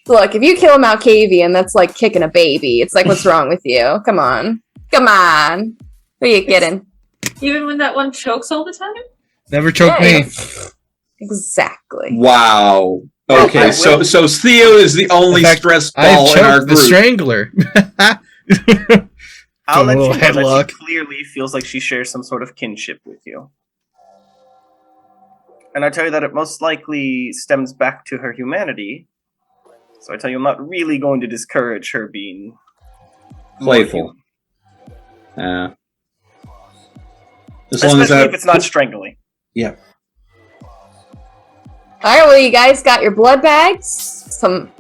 Speaker 1: Look, if you kill a Malkavian, that's like kicking a baby. It's like, what's wrong with you? Come on. Come on. Who are you kidding?
Speaker 5: Even when that one chokes all the time?
Speaker 2: never choke
Speaker 1: Yeah.
Speaker 2: me.
Speaker 1: Exactly.
Speaker 3: Wow. Okay,
Speaker 4: I
Speaker 3: so
Speaker 4: will-
Speaker 3: Theo is the only
Speaker 2: In fact,
Speaker 3: stress
Speaker 2: I've
Speaker 3: ball in our
Speaker 2: choked the
Speaker 3: group.
Speaker 2: strangler.
Speaker 4: I'll
Speaker 2: A
Speaker 4: let
Speaker 2: little
Speaker 4: you know that
Speaker 2: headlock.
Speaker 4: she clearly feels like she shares some sort of kinship with you. And I tell you that it most likely stems back to her humanity. So I tell you, I'm not really going to discourage her being more
Speaker 3: Playful.
Speaker 4: human.
Speaker 3: As long as
Speaker 4: Especially if it's not strangling.
Speaker 3: Yeah.
Speaker 1: All right, well, you guys got your blood bags, some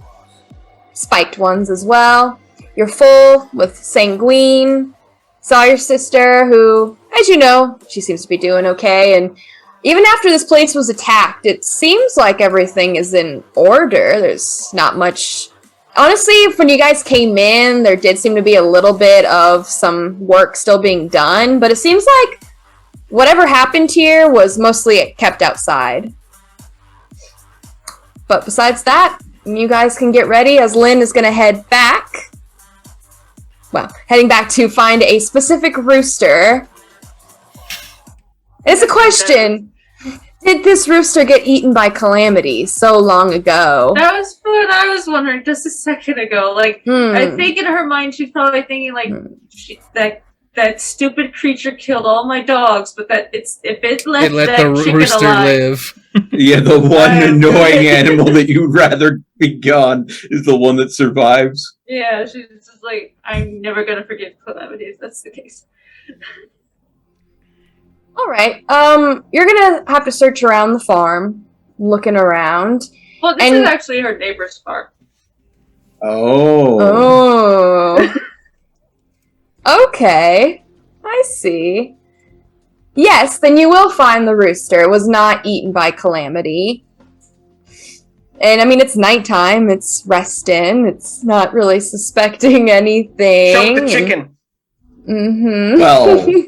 Speaker 1: spiked ones as well. You're full with sanguine. Saw your sister, who, as you know, she seems to be doing okay. And even after this place was attacked, it seems like everything is in order. There's not much. Honestly, when you guys came in, there did seem to be a little bit of some work still being done, but it seems like whatever happened here was mostly kept outside. But besides that, you guys can get ready as Lynn is going to head back. Well, heading back to find a specific rooster. It's a question. Did this rooster get eaten by Calamity so long ago?
Speaker 5: That was what I was wondering just a second ago. Like, I think in her mind she's probably thinking like that stupid creature killed all my dogs, but that if it left
Speaker 2: It let
Speaker 5: that
Speaker 2: the
Speaker 5: chicken
Speaker 2: rooster
Speaker 5: alive,
Speaker 2: live.
Speaker 3: Yeah, the one annoying animal that you'd rather be gone is the one that survives.
Speaker 5: Yeah, she's just like, I'm never gonna forgive Calamity if that's the case.
Speaker 1: All right. You're gonna have to search around the farm, looking around.
Speaker 5: Well, this is actually her neighbor's farm.
Speaker 3: Oh.
Speaker 1: Oh. Okay. I see. Yes, then you will find the rooster. It was not eaten by Calamity. And I mean, it's nighttime. It's resting. It's not really suspecting anything.
Speaker 4: Choke the chicken.
Speaker 1: Mm-hmm.
Speaker 3: Well.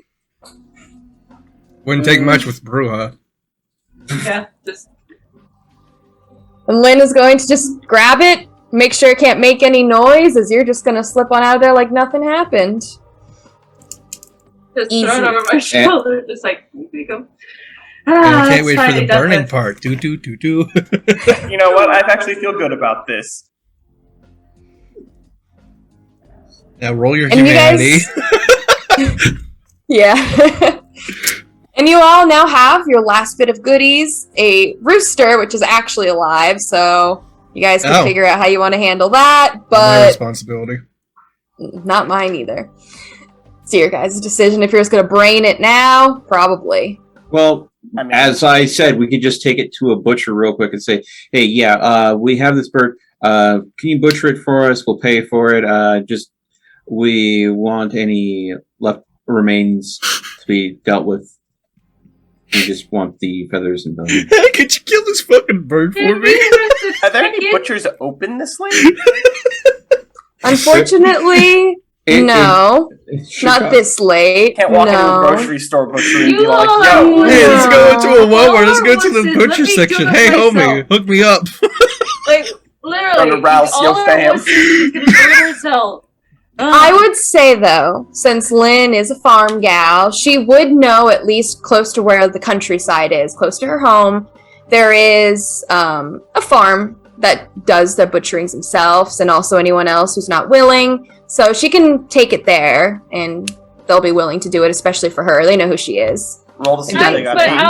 Speaker 2: Wouldn't take much with brew, huh?
Speaker 5: Yeah, just
Speaker 1: And Lynn is going to just grab it, make sure it can't make any noise, as you're just going to slip on out of there like nothing happened.
Speaker 5: throw
Speaker 1: Easy.
Speaker 5: it over my shoulder, just like, here you go.
Speaker 2: And I can't
Speaker 5: it's
Speaker 2: wait for
Speaker 5: finally
Speaker 2: the
Speaker 5: done
Speaker 2: burning
Speaker 5: with.
Speaker 2: part. Do.
Speaker 4: You know what? I actually feel good about this.
Speaker 2: Now roll your
Speaker 1: And you
Speaker 2: humanity.
Speaker 1: guys- Yeah. And you all now have your last bit of goodies, a rooster, which is actually alive, so you guys can figure out how you want to handle that,
Speaker 2: My
Speaker 1: but
Speaker 2: responsibility.
Speaker 1: not mine either. It's your guys' decision. If you're just going to brain it now, probably.
Speaker 3: Well,
Speaker 4: I mean,
Speaker 3: as I said, we could just take it to a butcher real quick and say, "Hey, we have this bird. Can you butcher it for us? We'll pay for it. We want any left remains to be dealt with. We just want the feathers and bones."
Speaker 2: Could you kill this fucking bird for me?
Speaker 4: are there any butchers open this late?
Speaker 1: Unfortunately, no. Not this late.
Speaker 4: Can't walk into a
Speaker 1: No.
Speaker 4: grocery store butcher and be
Speaker 5: You
Speaker 4: like,
Speaker 5: are-
Speaker 4: "Yo,
Speaker 2: Hey, let's go into a Walmart. Let's go to
Speaker 5: Listen,
Speaker 2: the
Speaker 5: let
Speaker 2: butcher
Speaker 5: me do
Speaker 2: section.
Speaker 5: it
Speaker 2: Hey, homie,
Speaker 5: myself.
Speaker 2: hook me up.
Speaker 5: Like, literally,
Speaker 4: Gonna rouse
Speaker 5: all
Speaker 4: your
Speaker 5: I
Speaker 4: fam.
Speaker 5: want is gonna do it herself.
Speaker 1: I would say, though, since Lynn is a farm gal, she would know at least close to where the countryside is, close to her home. There is a farm that does the butcherings themselves, and also anyone else who's not willing. So she can take it there, and they'll be willing to do it, especially for her. They know who she is.
Speaker 4: roll to see if
Speaker 1: Nice,
Speaker 4: they got
Speaker 5: but
Speaker 4: names."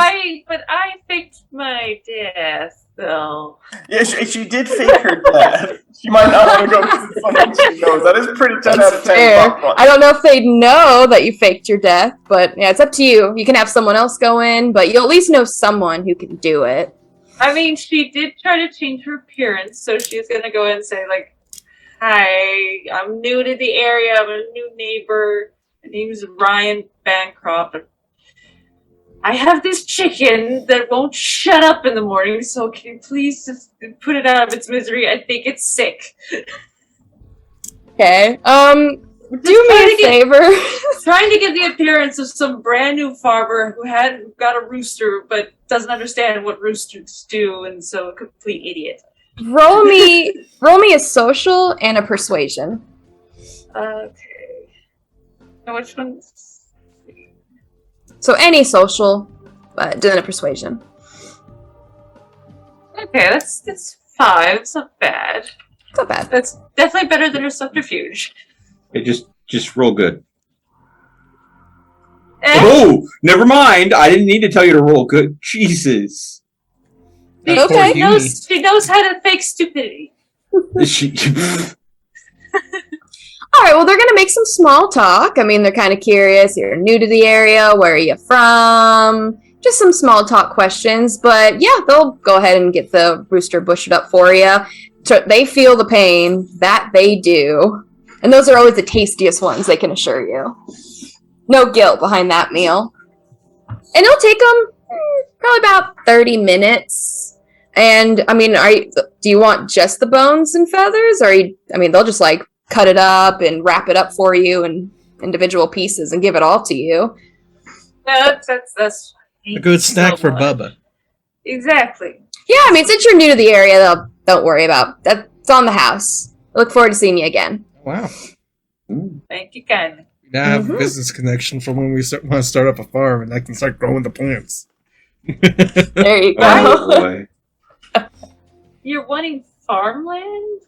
Speaker 5: I faked my death, though.
Speaker 4: Yeah, she did fake her death. She might not want to go because it's someone she knows. That is pretty 10 out of 10.
Speaker 1: Fair.
Speaker 4: Fuck, fuck.
Speaker 1: I don't know if they'd know that you faked your death, but yeah, it's up to you. You can have someone else go in, but you'll at least know someone who can do it.
Speaker 5: I mean, she did try to change her appearance, so she's gonna go in and say, like, "Hi, I'm new to the area. I'm a new neighbor. My name's Ryan Bancroft. I have this chicken that won't shut up in the morning, so can you please just put it out of its misery? I think it's sick."
Speaker 1: Okay. Do me a favor.
Speaker 5: Trying to give the appearance of some brand new farmer who hadn't got a rooster but doesn't understand what roosters do, and so a complete idiot.
Speaker 1: roll me a social and a persuasion.
Speaker 5: Okay. Now which one's?
Speaker 1: So any social, but then a persuasion.
Speaker 5: Okay, that's 5. It's not bad.
Speaker 1: It's not bad.
Speaker 5: That's definitely better than her subterfuge.
Speaker 3: It just roll good.
Speaker 5: Eh,
Speaker 3: Oh, never mind. I didn't need to tell you to roll good. Jesus.
Speaker 2: That
Speaker 1: Okay.
Speaker 2: poor Huey.
Speaker 5: she knows how to fake stupidity.
Speaker 3: She,
Speaker 1: All right. Well, they're gonna make some small talk. I mean, they're kind of curious. You're new to the area. Where are you from? Just some small talk questions. But yeah, they'll go ahead and get the rooster bushed up for you. So they feel the pain. That they do. And those are always the tastiest ones, they can assure you. No guilt behind that meal. And it'll take them probably about 30 minutes. And, I mean, do you want just the bones and feathers? Or, they'll just, like, cut it up and wrap it up for you in individual pieces and give it all to you.
Speaker 5: That's
Speaker 2: A good snack for Bubba.
Speaker 5: Exactly.
Speaker 1: Yeah, I mean, since you're new to the area, don't worry about that. It's on the house. I look forward to seeing you again.
Speaker 2: Wow.
Speaker 5: Thank you kindly.
Speaker 2: Now I have a business connection from when we want to start up a farm, and I can start growing the plants.
Speaker 1: There you go.
Speaker 3: oh boy.
Speaker 5: You're wanting farmland?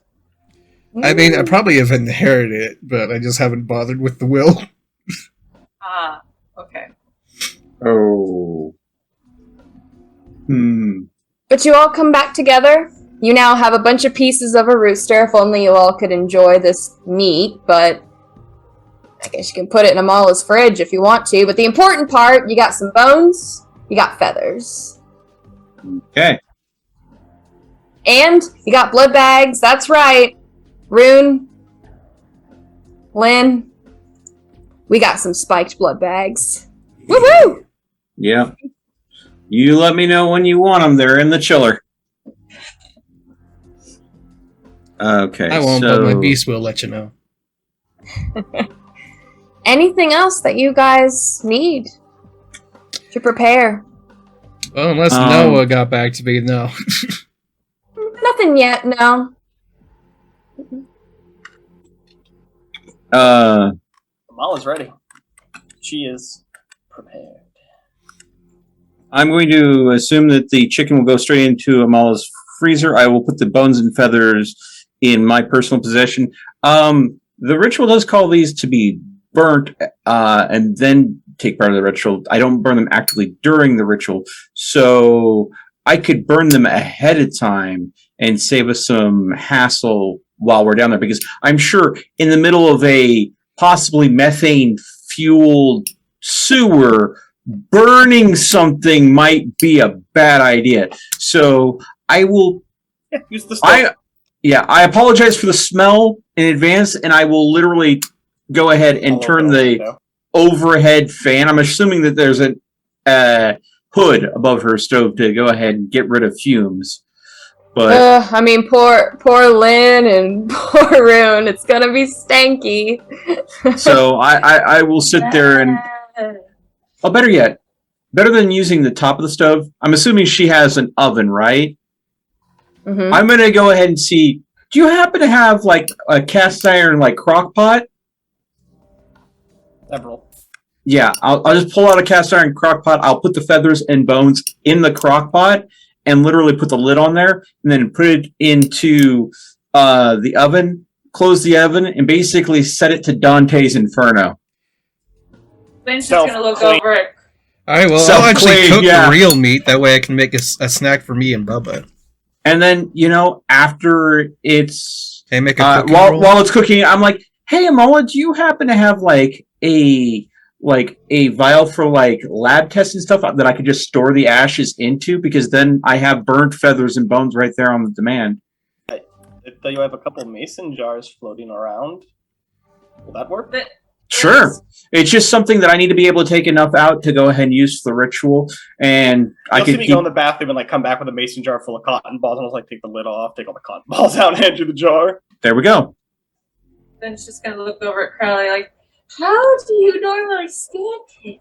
Speaker 2: I mean, I probably have inherited it, but I just haven't bothered with the will.
Speaker 5: Ah, okay.
Speaker 3: Oh.
Speaker 1: But you all come back together. You now have a bunch of pieces of a rooster. If only you all could enjoy this meat, but I guess you can put it in Amala's fridge if you want to. But the important part, you got some bones, you got feathers.
Speaker 3: Okay.
Speaker 1: And you got blood bags. That's right. Rune, Lynn, we got some spiked blood bags. Woohoo!
Speaker 3: Yeah. You let me know when you want them. They're in the chiller. Okay.
Speaker 2: I won't, but my beast will let you know.
Speaker 1: Anything else that you guys need to prepare?
Speaker 2: Well, unless Noah got back to me, no.
Speaker 1: Nothing yet, no.
Speaker 4: Amala's ready. She is prepared.
Speaker 3: I'm going to assume that the chicken will go straight into Amala's freezer. I will put the bones and feathers in my personal possession. The ritual does call these to be burnt and then take part of the ritual. I don't burn them actively during the ritual, so I could burn them ahead of time and save us some hassle while we're down there, because I'm sure in the middle of a possibly methane-fueled sewer, burning something might be a bad idea. So I will...
Speaker 4: Use the stove.
Speaker 3: I apologize for the smell in advance, and I will literally go ahead and turn the overhead fan. I'm assuming that there's a hood above her stove to go ahead and get rid of fumes. But
Speaker 1: I mean, poor Lynn and poor Rune. It's gonna be stanky.
Speaker 3: so I will sit there and... Oh, better yet, better than using the top of the stove, I'm assuming she has an oven, right?
Speaker 1: Mm-hmm.
Speaker 3: I'm going to go ahead and see, do you happen to have, like, a cast iron, like, crock pot?
Speaker 4: Several.
Speaker 3: Yeah, I'll just pull out a cast iron crock pot. I'll put the feathers and bones in the crock pot and literally put the lid on there and then put it into the oven, close the oven, and basically set it to Dante's Inferno.
Speaker 5: Ben's just gonna look over it.
Speaker 2: Alright, well, I'll actually cook the real meat. That way I can make a snack for me and Bubba. And
Speaker 3: then, after it's...
Speaker 2: Hey, make
Speaker 3: a while it's cooking, I'm like, hey, Amala, do you happen to have, a vial for, lab tests and stuff that I could just store the ashes into? Because then I have burnt feathers and bones right there on the demand.
Speaker 4: If you have a couple mason jars floating around, will that work?
Speaker 3: Sure. It's just something that I need to be able to take enough out to go ahead and use for the ritual. And I could
Speaker 4: go in the bathroom and come back with a mason jar full of cotton balls, and I'll take the lid off, take all the cotton balls out, and hand you the jar.
Speaker 3: There we go.
Speaker 5: Ben's just gonna look over at Crowley like, how do you normally stand it?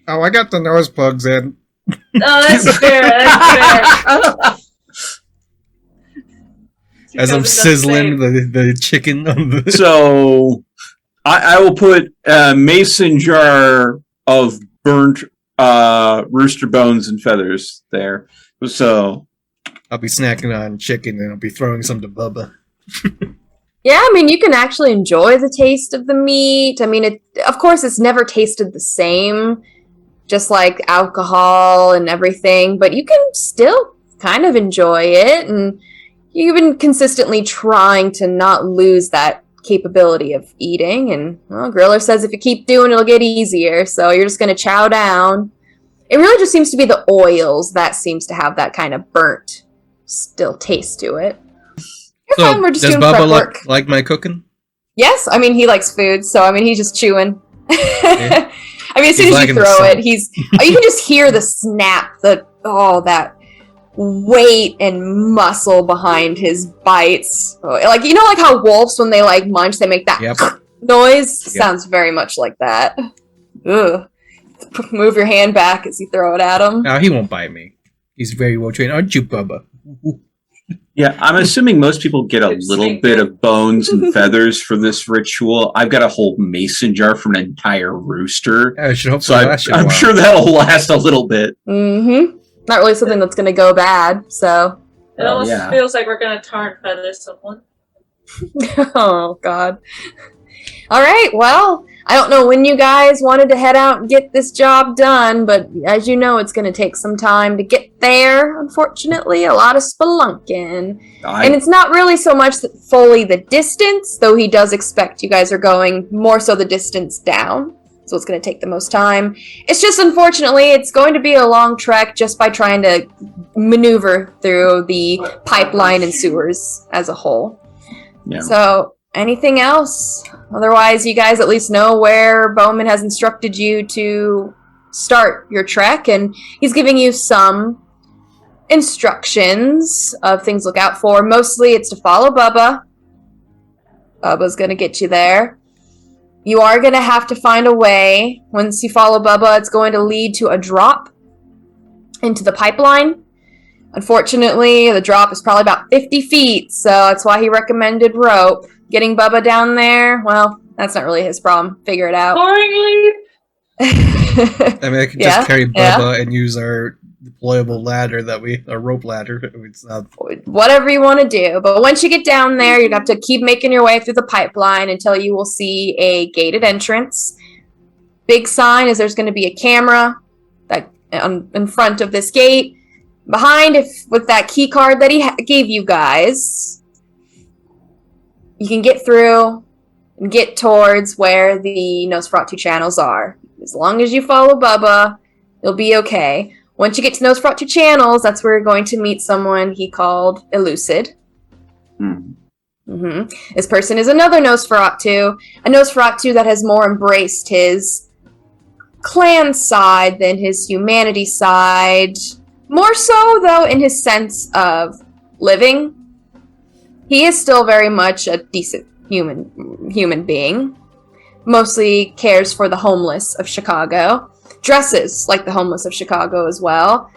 Speaker 2: Oh, I got the nose plugs in.
Speaker 5: Oh, that's fair. That's fair.
Speaker 2: As I'm sizzling the chicken on the...
Speaker 3: So, I will put a mason jar of burnt rooster bones and feathers there. So...
Speaker 2: I'll be snacking on chicken and I'll be throwing some to Bubba.
Speaker 1: Yeah, I mean, you can actually enjoy the taste of the meat. I mean, of course, it's never tasted the same, just like alcohol and everything, but you can still kind of enjoy it, and you've been consistently trying to not lose that capability of eating, and Griller says if you keep doing it, it'll get easier, so you're just going to chow down. It really just seems to be the oils that seems to have that kind of burnt still taste to it.
Speaker 2: So,
Speaker 1: fine, we're just
Speaker 2: does
Speaker 1: doing
Speaker 2: Bubba like my cooking?
Speaker 1: Yes, I mean, he likes food, so I mean, he's just chewing.
Speaker 2: Yeah.
Speaker 1: I mean, as soon as you throw it, you can just hear the snap, that weight and muscle behind his bites. Like, like how wolves, when they munch, they make that noise? Yep. Sounds very much like that. Ugh. Move your hand back as you throw it at him.
Speaker 2: No, he won't bite me. He's very well trained, aren't you, Bubba?
Speaker 3: Yeah, I'm assuming most people get a little bit of bones and feathers for this ritual. I've got a whole mason jar from an entire rooster.
Speaker 2: I should hope
Speaker 3: so. I'm sure that'll last a little bit.
Speaker 1: Mm-hmm. Not really something that's going to go bad, so.
Speaker 5: It almost feels like we're going to tar and feather someone.
Speaker 1: Oh, God. All right, well, I don't know when you guys wanted to head out and get this job done, but as you know, it's going to take some time to get there, unfortunately. A lot of spelunking. And it's not really so much fully the distance, though he does expect you guys are going more so the distance down. So it's going to take the most time. It's just, unfortunately, it's going to be a long trek just by trying to maneuver through the pipeline and sewers as a whole.
Speaker 3: Yeah.
Speaker 1: So, anything else? Otherwise, you guys at least know where Bowman has instructed you to start your trek, and he's giving you some instructions of things to look out for. Mostly, it's to follow Bubba. Bubba's going to get you there. You are going to have to find a way. Once you follow Bubba, it's going to lead to a drop into the pipeline. Unfortunately, the drop is probably about 50 feet, so that's why he recommended rope. Getting Bubba down there, well, that's not really his problem. Figure it out.
Speaker 5: Boringly.
Speaker 2: I mean, I can just carry Bubba and use our deployable ladder a rope ladder. It's not...
Speaker 1: Whatever you want to do. But once you get down there, you'd have to keep making your way through the pipeline until you will see a gated entrance. Big sign is there's going to be a camera that in front of this gate. Behind, with that key card that he gave you guys, you can get through and get towards where the Nosferatu channels are. As long as you follow Bubba, you'll be okay. Once you get to Nosferatu channels, that's where you're going to meet someone he called Elucid. This person is another Nosferatu, a Nosferatu that has more embraced his clan side than his humanity side. More so, though, in his sense of living. He is still very much a decent human being. Mostly cares for the homeless of Chicago. Dresses like the homeless of Chicago as well.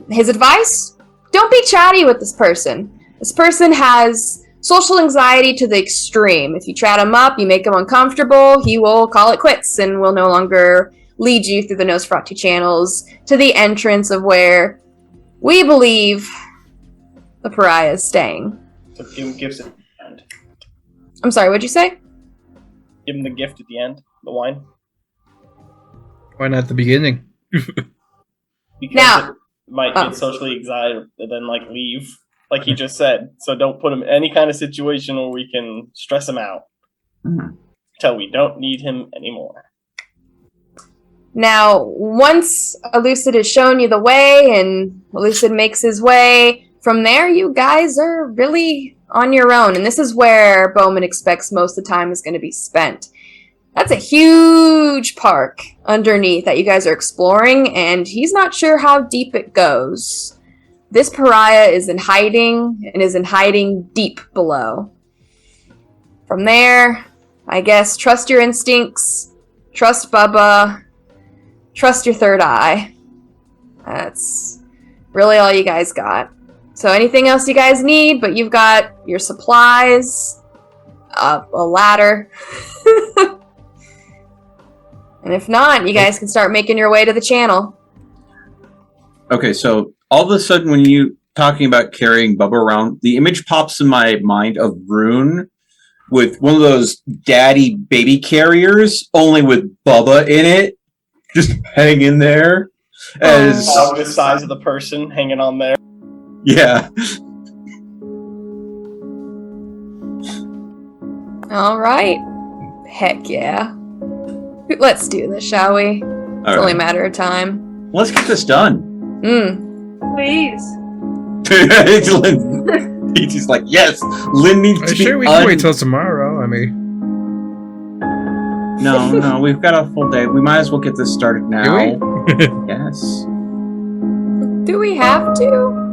Speaker 1: His advice? Don't be chatty with this person. This person has social anxiety to the extreme. If you chat him up, you make him uncomfortable, he will call it quits and will no longer lead you through the Nosferatu channels to the entrance of where we believe the pariah is staying.
Speaker 4: So give him gifts at the end.
Speaker 1: I'm sorry, what'd you say?
Speaker 4: Give him the gift at the end, the wine.
Speaker 2: Why not at the beginning?
Speaker 4: Because it might get socially anxiety and then leave, like he just said. So don't put him in any kind of situation where we can stress him out until we don't need him anymore.
Speaker 1: Now, once Elucid has shown you the way and Elucid makes his way, from there you guys are really on your own. And this is where Bowman expects most of the time is going to be spent. That's a huge park underneath that you guys are exploring, and he's not sure how deep it goes. This pariah is in hiding, and is in hiding deep below. From there, I guess, trust your instincts, trust Bubba, trust your third eye. That's really all you guys got. So anything else you guys need, but you've got your supplies, a ladder. And if not, you guys can start making your way to the channel.
Speaker 3: Okay, so all of a sudden when you talking about carrying Bubba around, the image pops in my mind of Rune with one of those daddy baby carriers, only with Bubba in it, just hanging there. As
Speaker 4: the size of the person hanging on there.
Speaker 3: Yeah.
Speaker 1: All right. Heck yeah. Let's do this, shall we? It's only a matter of time.
Speaker 3: Let's get this done.
Speaker 5: Please.
Speaker 3: He's just like, yes, Lynn needs to be
Speaker 2: sure we can wait till tomorrow. I mean,
Speaker 3: no, we've got a full day. We might as well get this started now.
Speaker 2: Do we?
Speaker 3: Yes.
Speaker 1: Do we have to?